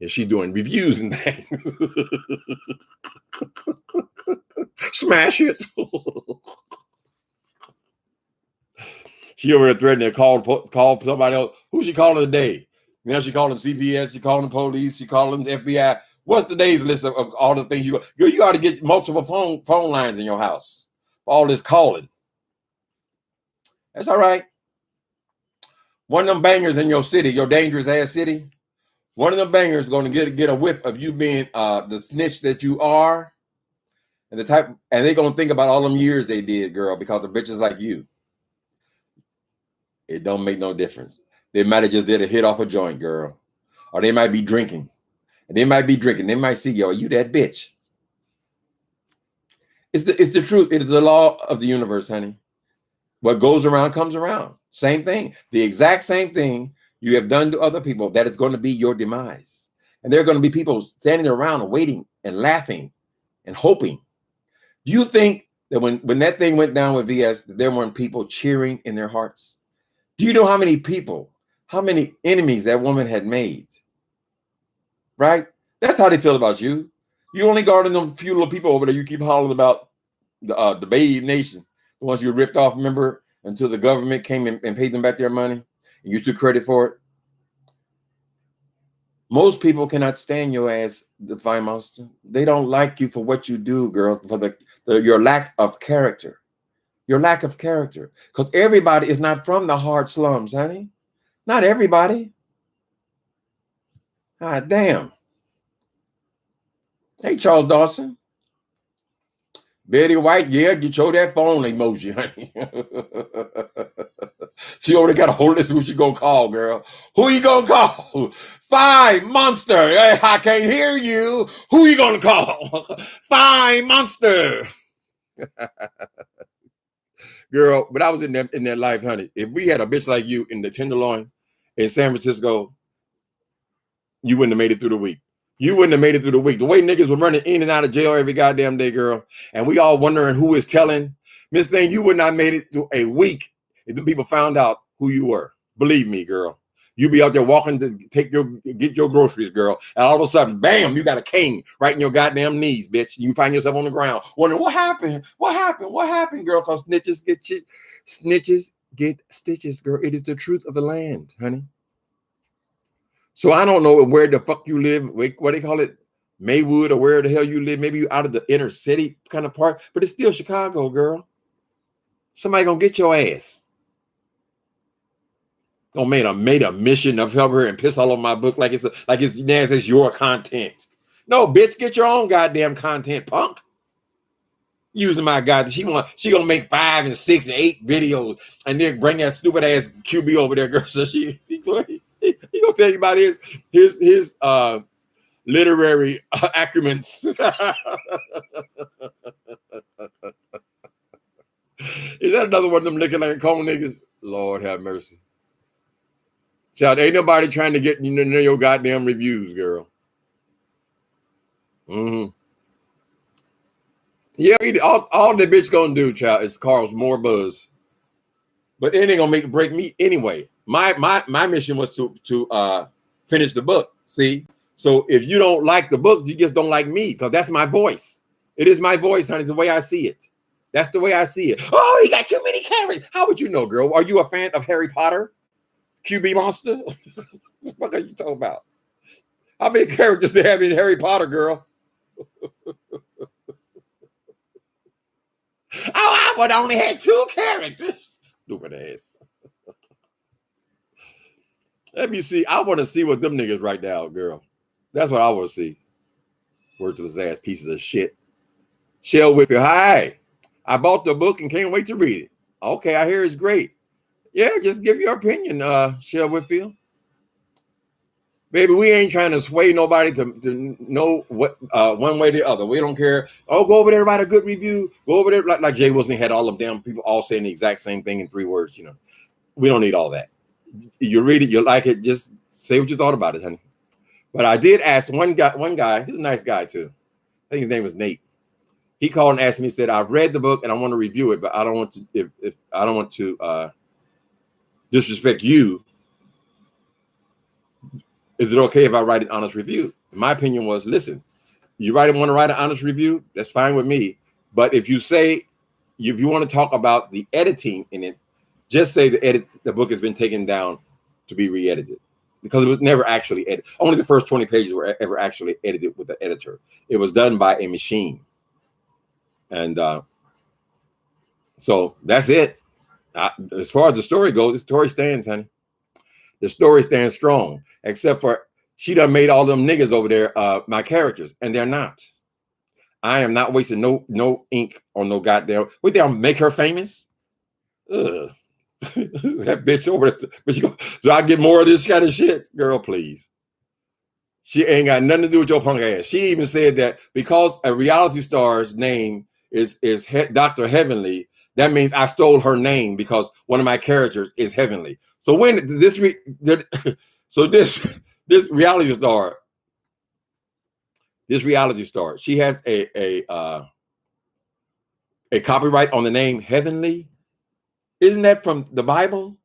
And she's doing reviews and things. Smash it. She over there threatening to call somebody else. Who's she calling today? Now she calling CPS, she calling the police, she calling the FBI. What's today's list of all the things you ought to get multiple phone lines in your house for all this calling. That's all right. One of them bangers in your city, your dangerous ass city, one of them bangers is going to get a whiff of you being the snitch that you are, and they're going to think about all them years they did, girl, because of bitches like you. It don't make no difference. They might have just did a hit off a joint, girl, or they might be drinking. And they might be drinking. They might see, yo, you that bitch. It's the truth. It is the law of the universe, honey. What goes around comes around. Same thing. The exact same thing you have done to other people, that is going to be your demise. And there are going to be people standing around and waiting and laughing and hoping. Do you think that when that thing went down with VS, there weren't people cheering in their hearts? Do you know how many people, how many enemies that woman had made? Right? That's how they feel about you. You only guarding them few little people over there. You keep hollering about the Babe Nation, the ones you ripped off, remember, until the government came and paid them back their money, and you took credit for it. Most people cannot stand your ass, the Fine Monster. They don't like you for what you do, girl, for your lack of character. Your lack of character. Because everybody is not from the hard slums, honey. Not everybody. God damn. Hey, Charles Dawson. Betty White, yeah, you show that phone emoji, honey. She already got a hold of this. Who she gonna call, girl? Who you gonna call? Fine Monster. Hey, I can't hear you. Who you gonna call? Fine Monster. Girl, but I was in that life, honey. If we had a bitch like you in the Tenderloin in San Francisco, you wouldn't have made it through the week. You wouldn't have made it through the week. The way niggas were running in and out of jail every goddamn day, girl, and we all wondering who is telling. Miss Thing, you would not have made it through a week if the people found out who you were. Believe me, girl. You be out there walking to get your groceries, girl, and all of a sudden, bam, you got a cane right in your goddamn knees, bitch. You find yourself on the ground wondering what happened, girl? Because snitches get stitches, girl. It is the truth of the land, honey. So I don't know where the fuck you live. What they call it, Maywood, or where the hell you live. Maybe you out of the inner city kind of part, but it's still Chicago, girl. Somebody gonna get your ass. Don't made a mission of help her and piss all over my book like it's your content. No, bitch, get your own goddamn content, punk. Using my god, she gonna make 5 and 6 and 8 videos and then bring that stupid ass QB over there, girl. So he gonna tell you about his literary acromens. Is that another one of them looking like a cone niggas? Lord have mercy. Child, ain't nobody trying to get your goddamn reviews, girl. Mm-hmm. Yeah, all the bitch gonna do, child, is cause more buzz. But it ain't gonna break me anyway. My mission was to finish the book. See, so if you don't like the book, you just don't like me, because that's my voice. It is my voice, honey. It's the way I see it. That's the way I see it. Oh, he got too many characters. How would you know, girl? Are you a fan of Harry Potter? QB Monster? What the fuck are you talking about? How many characters they have in Harry Potter, girl? Oh, I would only have 2 characters. Stupid ass. Let me see. I want to see what them niggas write down, girl. That's what I want to see. Worthless ass pieces of shit. Shell Whitfield. Hi. I bought the book and can't wait to read it. Okay, I hear it's great. Yeah, just give your opinion, Shell Whitfield. Baby, we ain't trying to sway nobody to know what one way or the other. We don't care. Oh, go over there, write a good review. Go over there, like Jay Wilson had all of them people all saying the exact same thing in 3 words. You know, we don't need all that. You read it, you like it, just say what you thought about it, honey. But I did ask one guy, he's a nice guy too. I think his name was Nate. He called and asked me, said, I've read the book and I want to review it, but I don't want to if I don't want to disrespect you. Is it okay if I write an honest review? My opinion was, listen, you want to write an honest review, that's fine with me. But if you want to talk about the editing in it, just say the book has been taken down to be re-edited. because it was never actually edited. Only the first 20 pages were ever actually edited with the editor. It was done by a machine. And so that's it. As far as the story goes, the story stands, honey. The story stands strong, except for she done made all them niggas over there my characters, and they're not. I am not wasting no ink on no goddamn. What, they'll make her famous? Ugh. That bitch over there. But so I get more of this kind of shit, girl. Please. She ain't got nothing to do with your punk ass. She even said that because a reality star's name is Dr. Heavenly, that means I stole her name because one of my characters is Heavenly. So when this reality star, she has a copyright on the name Heavenly. Isn't that from the Bible?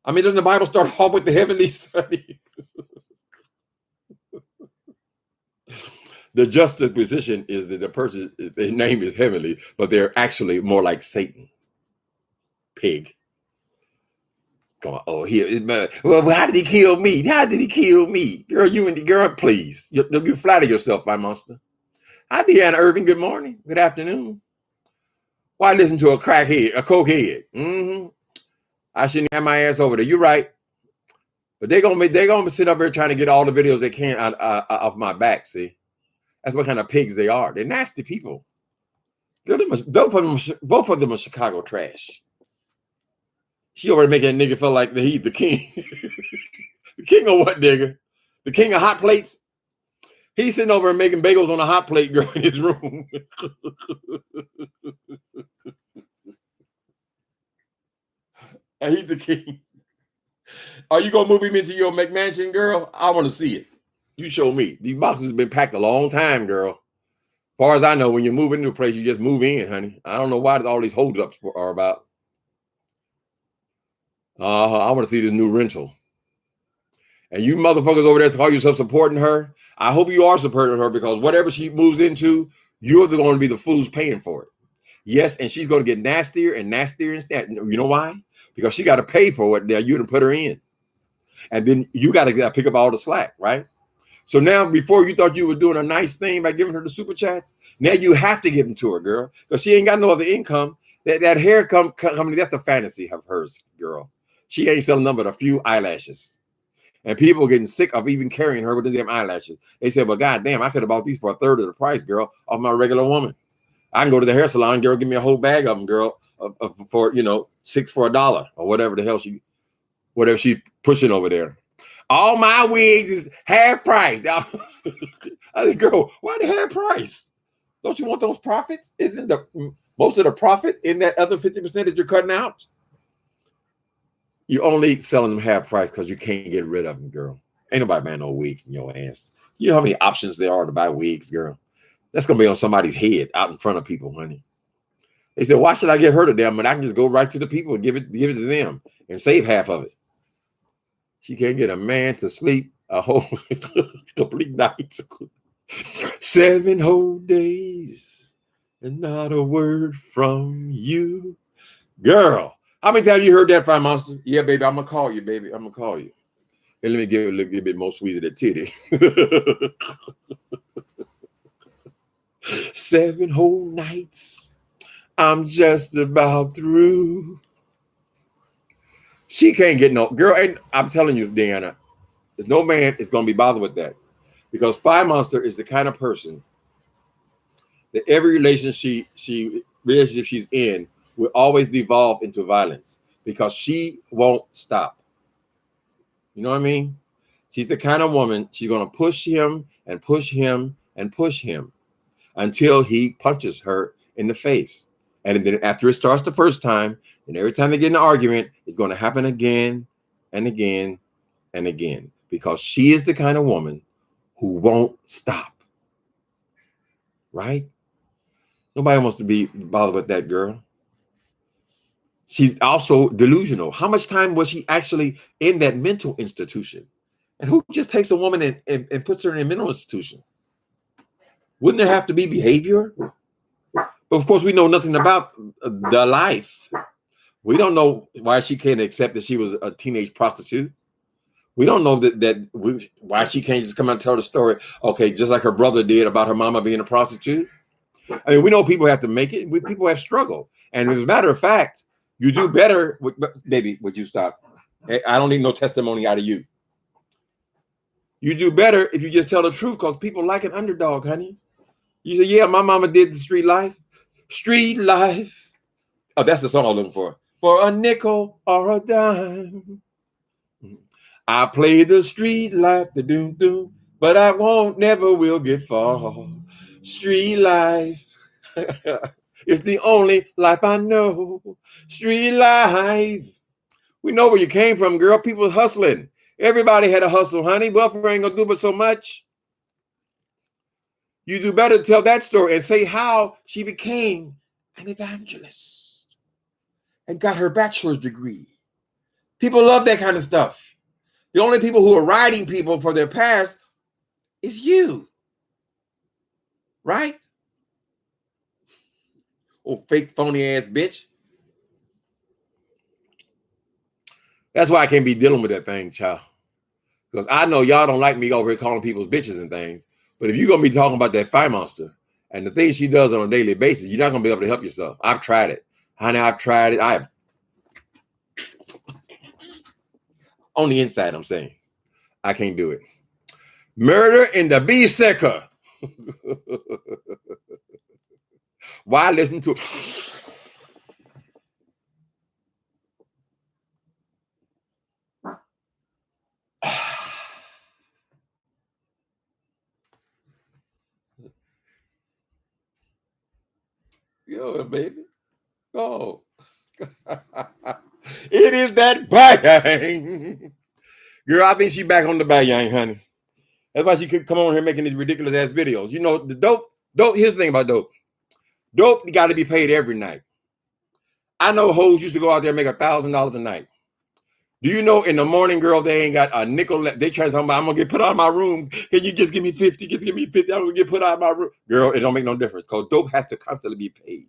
I mean, doesn't the Bible start off with the heavenly study? The juxtaposition is that the person, their name is Heavenly, but they're actually more like Satan. Pig. Going, oh, well, how did he kill me? How did he kill me? Girl, please. You flatter yourself, my monster. Hi, Deanna Irving. Good morning. Good afternoon. Why listen to a crackhead, a cokehead? I shouldn't have my ass over there. You're right. But they're gonna sit up here trying to get all the videos they can out of my back. See, that's what kind of pigs they are. They're nasty people. Both of them are Chicago trash. She over there making a nigga feel like he's the king. The king of what, nigga? The king of hot plates? He's sitting over and making bagels on a hot plate, girl, in his room. And he's the king. Are you gonna move him into your McMansion, girl? I want to see it. You show me. These boxes have been packed a long time, girl. As far as I know, when you move into a place, you just move in, honey. I don't know why all these holdups are about. I want to see this new rental. And you motherfuckers over there call yourself supporting her. I hope you are supporting her because whatever she moves into, you're going to be the fools paying for it. Yes, and she's going to get nastier and nastier and nastier. You know why? Because she got to pay for it. Now you done put her in. And then you got to pick up all the slack, right? So now, before you thought you were doing a nice thing by giving her the super chats, now you have to give them to her, girl, because she ain't got no other income. That hair company, that's a fantasy of hers, girl. She ain't selling nothing but a few eyelashes. And people are getting sick of even carrying her with the damn eyelashes. They said, well, goddamn, I could have bought these for a third of the price, girl, of my regular woman. I can go to the hair salon, girl, give me a whole bag of them, girl, for, $6 for $1 or whatever the hell she's pushing over there. All my wigs is half price. I said, girl, why the half price? Don't you want those profits? Isn't most of the profit in that other 50% that you're cutting out? You're only selling them half price because you can't get rid of them, girl. Ain't nobody buying no wig from your ass. You know how many options there are to buy wigs, girl? That's going to be on somebody's head out in front of people, honey. They said, why should I give her to them? But I can just go right to the people and give it to them and save half of it. She can't get a man to sleep a whole complete night. 7 whole days and not a word from you. Girl, how many times you heard that, Fire Monster? Yeah, baby, I'm going to call you, baby. I'm going to call you. And let me give you a little bit more squeeze of that titty. 7 whole nights. I'm just about through. She can't get no girl. And I'm telling you, Deanna, there's no man is going to be bothered with that because Fire Monster is the kind of person that every relationship she's in will always devolve into violence because she won't stop. You know what I mean? She's the kind of woman, she's going to push him and push him and push him until he punches her in the face. And then after it starts the first time, and every time they get in an argument, it's going to happen again and again and again because she is the kind of woman who won't stop. Right? Nobody wants to be bothered with that girl. She's also delusional. How much time was she actually in that mental institution? And who just takes a woman and puts her in a mental institution? Wouldn't there have to be behavior? But of course, we know nothing about the life. We don't know why she can't accept that she was a teenage prostitute. We don't know why she can't just come out and tell the story. Okay, just like her brother did about her mama being a prostitute. I mean, we know people have to make it. People have struggled. And as a matter of fact, you do better. Baby, would you stop? I don't need no testimony out of you. You do better if you just tell the truth, because people like an underdog, honey. You say, yeah, my mama did the street life. Street life. Oh, that's the song I'm looking for. For a nickel or a dime. I play the street life, the doom doom, but I won't, never will get far. Street life. It's the only life I know. Street life. We know where you came from, girl. People hustling. Everybody had a hustle, honey. Buffer ain't gonna do but so much. You do better to tell that story and say how she became an evangelist and got her bachelor's degree. People love that kind of stuff. The only people who are riding people for their past is you. Right? Oh, fake, phony ass bitch. That's why I can't be dealing with that thing, child. Because I know y'all don't like me over here calling people's bitches and things. But if you're going to be talking about that fire monster and the things she does on a daily basis, you're not going to be able to help yourself. I've tried it. Honey, I've tried it. On the inside, I'm saying. I can't do it. Murder in the bee sucker. Why listen to it? Yo, baby. Oh. It is that bang. Girl, I think she back on the bang, honey. That's why she could come on here making these ridiculous ass videos. You know, the dope, here's the thing about dope. Dope got to be paid every night. I know hoes used to go out there and make $1,000 a night. Do you know in the morning, girl, they ain't got a nickel left. They try to talk about, I'm going to get put out of my room. Can you just give me 50? Just give me 50. I'm going to get put out of my room. Girl, it don't make no difference because dope has to constantly be paid.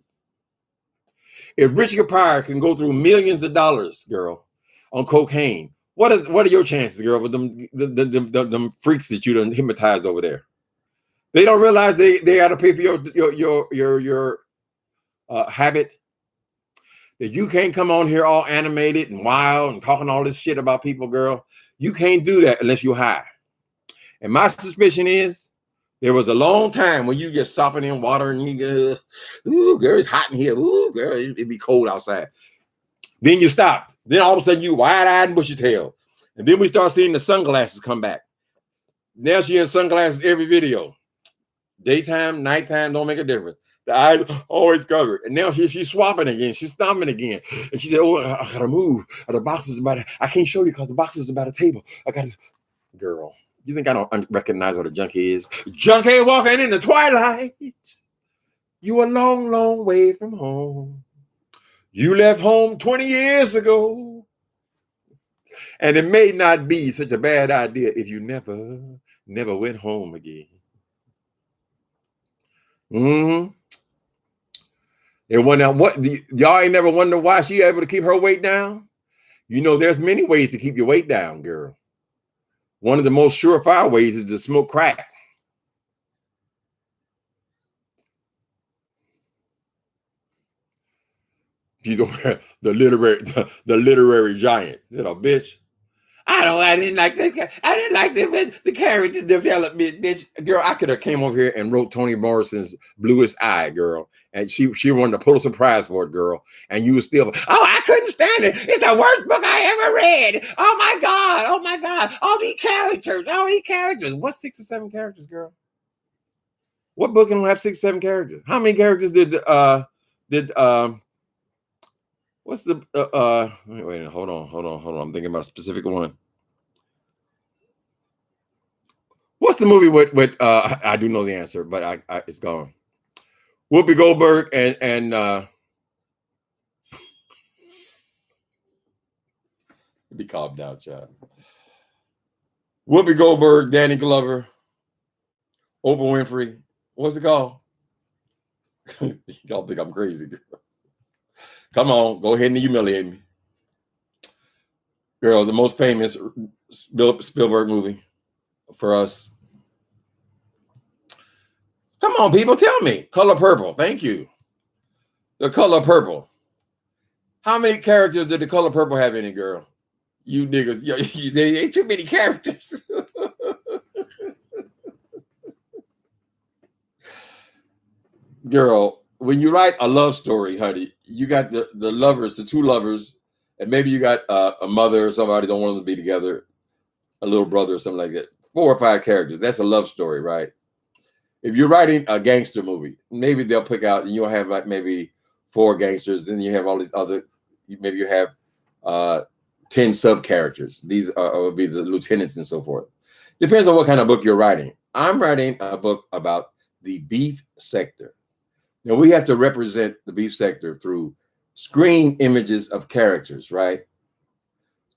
If Rich Pryor can go through millions of dollars, girl, on cocaine, what are your chances, girl, with them freaks that you done hypnotized over there? They don't realize they got to pay for your habit. That you can't come on here all animated and wild and talking all this shit about people, girl. You can't do that unless you're high. And my suspicion is there was a long time when you just sopping in water and you go, ooh, girl, it's hot in here. Ooh, girl, it'd be cold outside. Then you stop. Then all of a sudden you wide-eyed and bushy tail. And then we start seeing the sunglasses come back. Now she in sunglasses every video. Daytime, nighttime, don't make a difference. The eyes always covered. And now she's swapping again. She's stomping again. And she said, oh, I gotta move. The box is about I can't show you because the box is about a table. I gotta. Girl, you think I don't recognize what a junkie is? Junkie walking in the twilight. You a long, long way from home. You left home 20 years ago. And it may not be such a bad idea if you never went home again. Mm-hmm. And when y'all ain't never wonder why she able to keep her weight down? You know, there's many ways to keep your weight down, girl. One of the most surefire ways is to smoke crack. You know, the literary giant, you know, bitch. I didn't like this. I didn't like the character development, bitch. Girl, I could have came over here and wrote Toni Morrison's Bluest Eye, girl. And she won the Pulitzer Prize for it, girl. And you were still, oh, I couldn't stand it. It's the worst book I ever read. Oh my God. Oh my God. All these characters. What's 6 or 7 characters, girl? What book can have 6 or 7 characters? How many characters did what's the wait, hold on. I'm thinking about a specific one. What's the movie with I do know the answer, but I it's gone. Whoopi Goldberg and be calmed down, child. Whoopi Goldberg, Danny Glover, Oprah Winfrey. What's it called? Y'all think I'm crazy, girl. Come on, go ahead and humiliate me. Girl, the most famous Spielberg movie for us. Come on, people, tell me. Color Purple. Thank you. The Color Purple. How many characters did The Color Purple have in it, girl? You niggas, there ain't too many characters. Girl, when you write a love story, honey, you got the lovers, the two lovers, and maybe you got a mother or somebody don't want them to be together, a little brother or something like that. 4 or 5 characters. That's a love story, right? If you're writing a gangster movie, maybe they'll pick out, and you'll have like maybe 4 gangsters, then you have all these other, maybe you have 10 sub characters. These would be the lieutenants and so forth. Depends on what kind of book you're writing. I'm writing a book about the beef sector. Now we have to represent the beef sector through screen images of characters, right?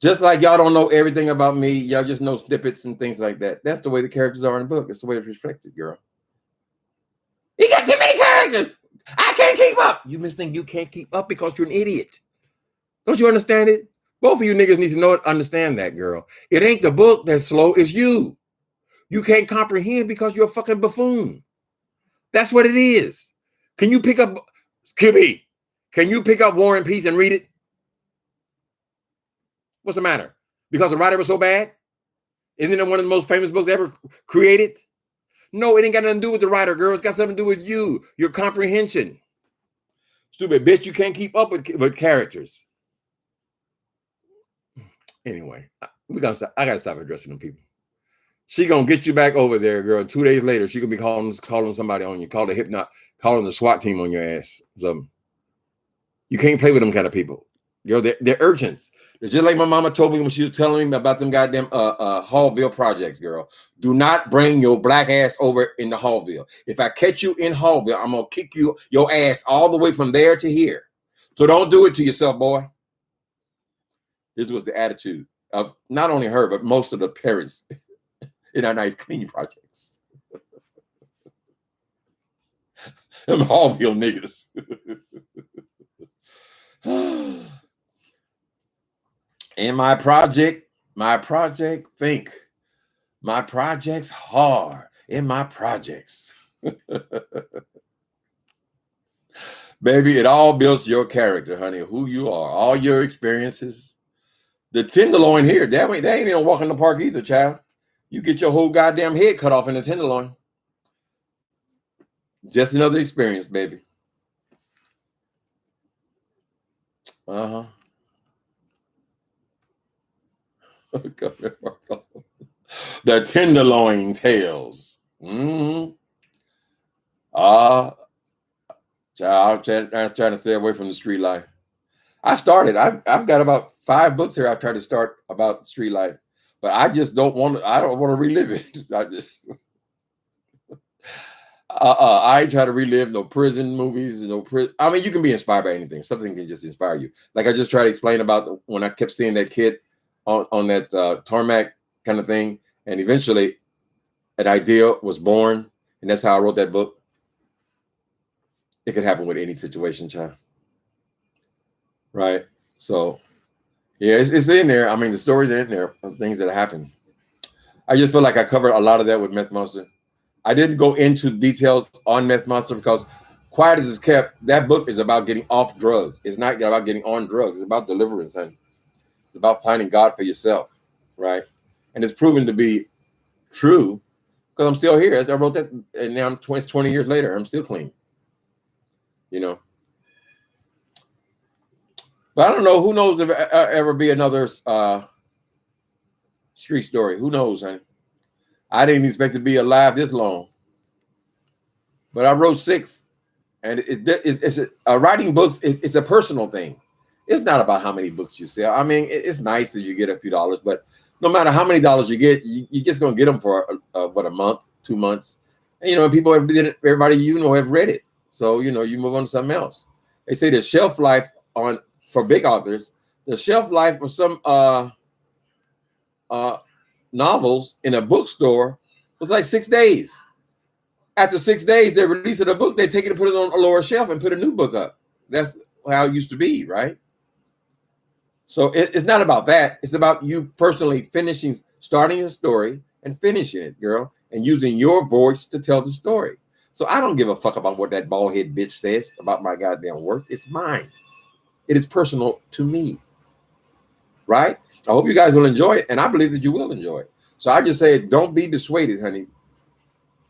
Just like y'all don't know everything about me, y'all just know snippets and things like that. That's the way the characters are in the book. It's the way it's reflected, girl. You got too many characters. I can't keep up. You must think you can't keep up because you're an idiot. Don't you understand it? Both of you niggas need to know it, understand that, girl. It ain't the book that's slow, it's you. You can't comprehend because you're a fucking buffoon. That's what it is. Can you pick up, QB, can you pick up War and Peace and read it? What's the matter? Because the writer was so bad? Isn't it one of the most famous books ever created? No, it ain't got nothing to do with the writer, girl. It's got something to do with you, your comprehension. Stupid bitch, you can't keep up with characters. Anyway, I gotta stop addressing them people. She gonna get you back over there, girl. 2 days later, she gonna be calling somebody on you, calling the SWAT team on your ass. So you can't play with them kind of people. Yo, they're urgents. It's just like my mama told me when she was telling me about them goddamn Hallville projects, girl. Do not bring your black ass over into Hallville. If I catch you in Hallville, I'm gonna kick your ass all the way from there to here. So don't do it to yourself, boy. This was the attitude of not only her, but most of the parents in our nice cleaning projects. Them Hallville niggas. In my project's hard. In my projects. Baby, it all builds your character, honey, who you are, all your experiences. The tenderloin here, that ain't even walk in the park either, child. You get your whole goddamn head cut off in the tenderloin. Just another experience, baby. Uh-huh. The tenderloin tales. Mm-hmm. Child, I'm trying to stay away from the street life. I've got about 5 books here I've tried to start about street life, but I just don't want to relive it. I ain't try to relive no prison movies, I mean, you can be inspired by anything. Something can just inspire you. Like I just tried to explain about when I kept seeing that kid on that tarmac kind of thing, and eventually an idea was born, and that's how I wrote that book. It could happen with any situation, child. Right? So, yeah, it's in there. I mean, the stories are in there of things that happen. I just feel like I covered a lot of that with Meth Monster. I didn't go into details on Meth Monster because Quiet as It's Kept, that book is about getting off drugs. It's not about getting on drugs. It's about deliverance, honey. It's about finding God for yourself, right? And it's proven to be true because I'm still here. I wrote that, and now I'm 20 years later. I'm still clean, But I don't know. Who knows if ever be another street story? Who knows, honey? I didn't expect to be alive this long. But I wrote 6. And writing books is a personal thing. It's not about how many books you sell. I mean, it's nice that you get a few dollars, but no matter how many dollars you get, you're just going to get them for, a month, 2 months. And, people have everybody have read it. So, you move on to something else. They say the shelf life for big authors, the shelf life of some novels in a bookstore was like 6 days. After 6 days, they release a book, they take it and put it on a lower shelf and put a new book up. That's how it used to be, right? So it's not about that. It's about you personally starting a story and finishing it, girl, and using your voice to tell the story. So I don't give a fuck about what that bald head bitch says about my goddamn work. It's mine. It is personal to me. Right? I hope you guys will enjoy it, and I believe that you will enjoy it. So I just say, don't be dissuaded, honey.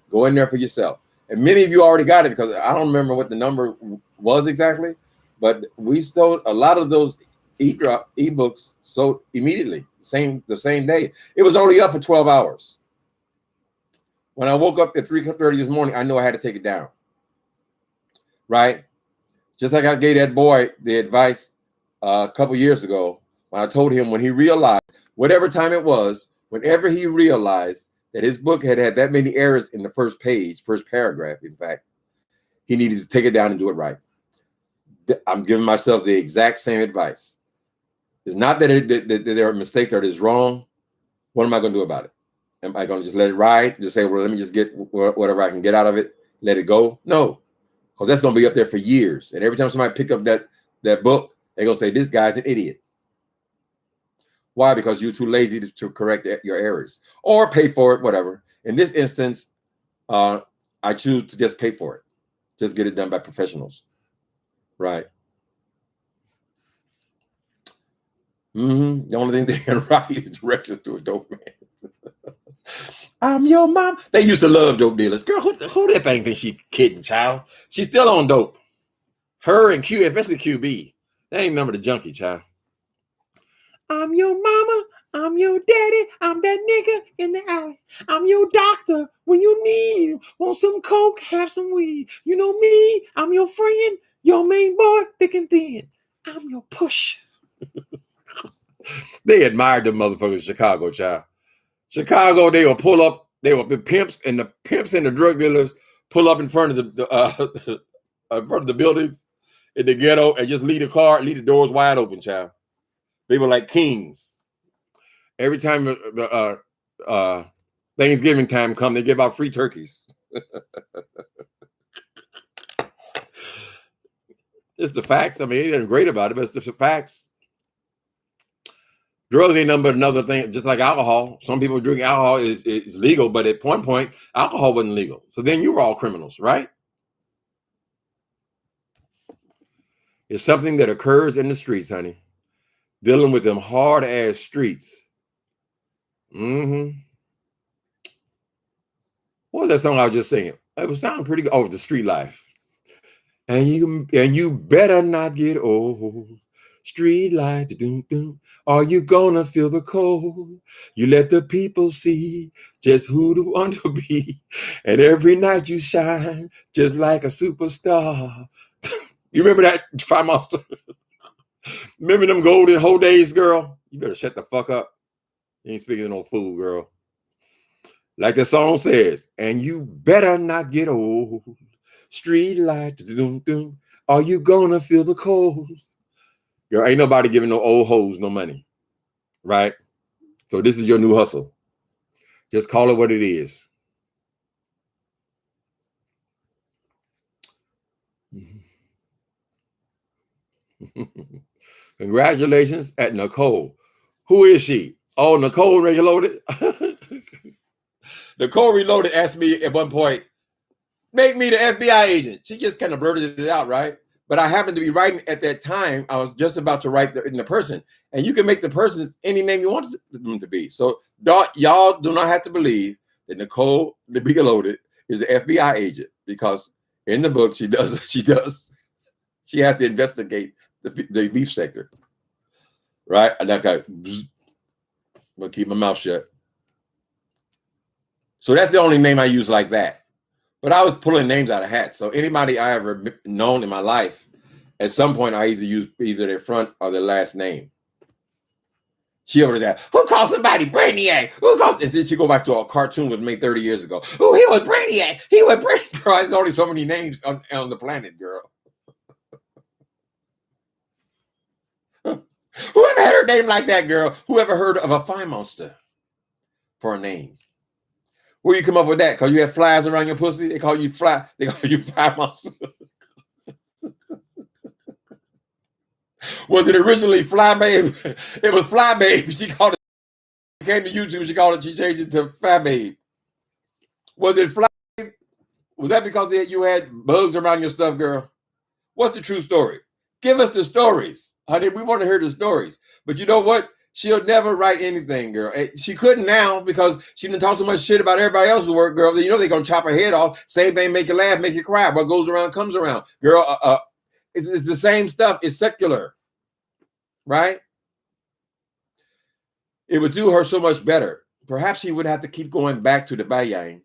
Go in there for yourself. And many of you already got it because I don't remember what the number was exactly, but we sold a lot of those ebooks sold immediately, the same day. It was only up for 12 hours. When I woke up at 3:30 this morning, I knew I had to take it down. Right? Just like I gave that boy the advice a couple years ago when I told him when he realized, whatever time it was, whenever he realized that his book had that many errors in the first paragraph, in fact, he needed to take it down and do it right. I'm giving myself the exact same advice. It's not that there are mistakes or it is wrong. What am I going to do about it? Am I going to just let it ride? Just say, well, let me just get whatever I can get out of it, let it go? No, because that's going to be up there for years. And every time somebody pick up that book, they're going to say, this guy's an idiot. Why? Because you're too lazy to correct your errors or pay for it, whatever. In this instance, I choose to just pay for it. Just get it done by professionals. Right. The only thing they can write is directions to a dope man. I'm your mom. They used to love dope dealers. Girl, who that thing thinks she kidding, child? She's still on dope. Her and Q, especially QB. They ain't number the junkie, child. I'm your mama. I'm your daddy. I'm that nigga in the alley. I'm your doctor when you need. Want some coke? Have some weed. You know me. I'm your friend. Your main boy, thick and thin. I'm your push. They admired the motherfuckers in Chicago, child. Chicago, they will pull up. They will be pimps, and the pimps and the drug dealers pull up in front of the in front of the buildings in the ghetto and just leave the doors wide open, child. They were like kings. Every time Thanksgiving time come, they give out free turkeys. It's the facts. I mean, it ain't great about it, but it's just the facts. Drugs ain't nothing but another thing, just like alcohol. Some people drink alcohol is legal, but at one point, alcohol wasn't legal. So then you were all criminals, right? It's something that occurs in the streets, honey. Dealing with them hard-ass streets. What was that song I was just singing? It was sounding pretty good. Oh, the street life. And you better not get old. Street light, are you gonna feel the cold? You let the people see just who to want to be. And every night you shine just like a superstar. You remember that, Fire Monster? Remember them golden whole days, girl? You better shut the fuck up. You ain't speaking to no fool, girl. Like the song says, and you better not get old. Street light, are you gonna feel the cold? Girl, ain't nobody giving no old hoes no money, right? So this is your new hustle. Just call it what it is. Congratulations at Nicole. Who is she? Oh, Nicole Reloaded. Nicole Reloaded asked me at one point, make me the FBI agent. She just kind of blurted it out, right? But I happened to be writing at that time. I was just about to write in the person. And you can make the persons any name you want them to be. So y'all do not have to believe that Nicole the Reloaded is the FBI agent, because in the book she does what she does. She has to investigate the beef sector, right? And that guy, I'm gonna keep my mouth shut. So that's the only name I use like that. But I was pulling names out of hats. So anybody I ever known in my life, at some point I use either their front or their last name. She always asked, who called somebody Brainiac? Who called? And then she go back to a cartoon was made 30 years ago. Oh, he was Brainiac. He was Brainiac. Girl, there's only so many names on the planet, girl. Whoever had her name like that, girl? Whoever heard of a fire monster for a name? Where you come up with that? Because you have flies around your pussy? They call you fly. They call you fire monster. Was it originally Fly Babe? It was Fly Babe. She called it, came to YouTube, she called it, she changed it to Fly Babe. Was it Fly Babe? Was that because you had bugs around your stuff, girl? What's the true story? Give us the stories. Honey, we want to hear the stories. But you know what? She'll never write anything, girl. She couldn't now because she didn't talk so much shit about everybody else's work, girl. You know they're going to chop her head off. Same thing, make you laugh, make you cry. What goes around comes around. Girl, it's the same stuff. It's secular, right? It would do her so much better. Perhaps she would have to keep going back to the Bayang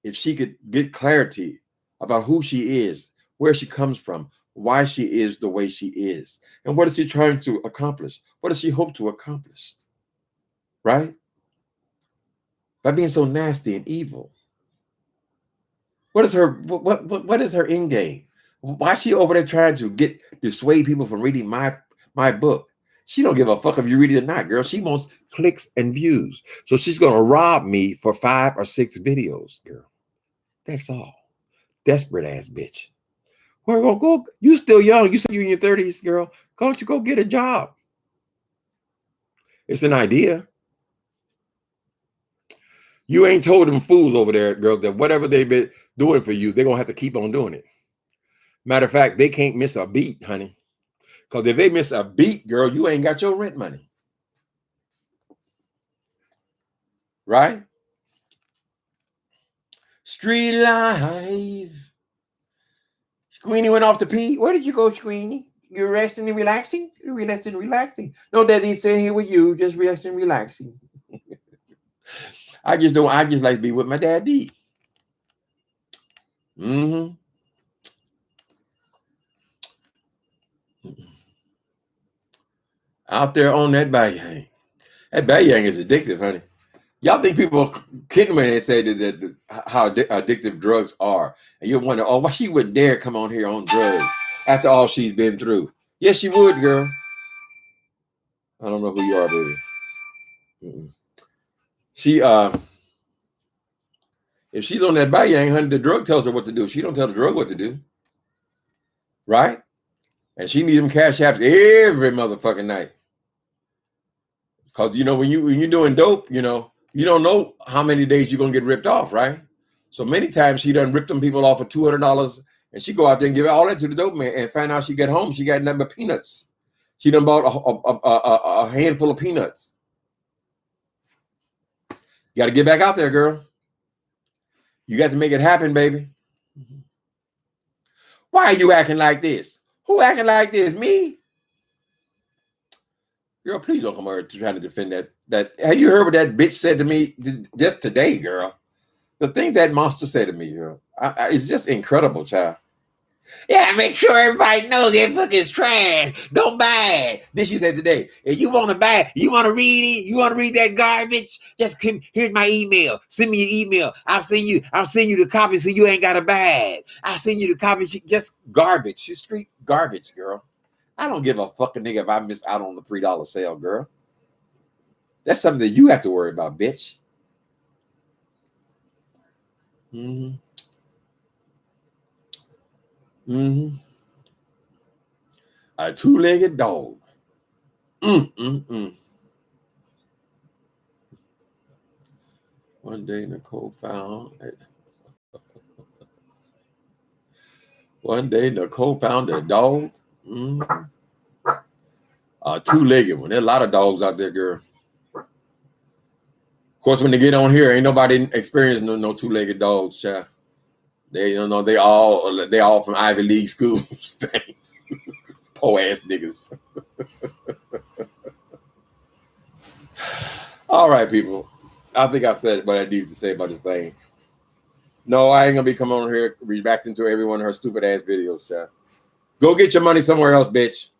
if she could get clarity about who she is, where she comes from, why she is the way she is, and what is she trying to accomplish? What does she hope to accomplish? Right? By being so nasty and evil. What is her end game? Why is she over there trying to dissuade people from reading my book? She don't give a fuck if you read it or not, girl. She wants clicks and views. So she's gonna rob me for 5 or 6 videos, girl. That's all. Desperate ass bitch. Where go? You still young. You say you're in your 30s, girl. Why don't you go get a job? It's an idea. You ain't told them fools over there, girl, that whatever they've been doing for you, they're gonna have to keep on doing it. Matter of fact, they can't miss a beat, honey. Because if they miss a beat, girl, you ain't got your rent money. Right? Street life. Squeenie went off to pee. Where did you go, Squeenie? You're resting and relaxing? You're resting and relaxing. No, Daddy's sitting here with you, just resting and relaxing. I just like to be with my daddy. Mm-hmm. Out there on that Bayang. That Bayang is addictive, honey. Y'all think people are kidding when they say that how addictive drugs are. And you'll wonder, oh, why she wouldn't dare come on here on drugs after all she's been through. Yes, she would, girl. I don't know who you are, baby. She, if she's on that Bayang, honey, the drug tells her what to do. She don't tell the drug what to do. Right? And she needs them cash apps every motherfucking night. Because, you know, when you're doing dope, you know, you don't know how many days you're going to get ripped off, right? So many times she done ripped them people off for $200 and she go out there and give all that to the dope man and find out she get home, she got nothing but peanuts. She done bought a handful of peanuts. You got to get back out there, girl. You got to make it happen, baby. Why are you acting like this? Who acting like this? Me? Girl, please don't come over trying to defend that. Have you heard what that bitch said to me just today, girl? The thing that monster said to me, girl, it's just incredible, child. Yeah, make sure everybody knows that book is trash. Don't buy it. This she said today. If you want to buy it, you want to read it, you want to read that garbage, just come, here's my email. Send me your email. I'll send you the copy so you ain't got to buy it. I'll send you the copy. Just garbage. It's street garbage, girl. I don't give a fucking nigga if I miss out on the $3 sale, girl. That's something that you have to worry about, bitch. Mm-hmm. Mm-hmm. A 2-legged dog. One day Nicole found a dog. Mm-hmm. A 2-legged one. There's a lot of dogs out there, girl. Of course, when they get on here, ain't nobody experiencing no 2-legged dogs, child. They all from Ivy League schools. Thanks. Poor ass niggas. All right, people. I think I said what I needed to say about this thing. No, I ain't gonna be coming on here reacting to every one of her stupid ass videos, child. Go get your money somewhere else, bitch.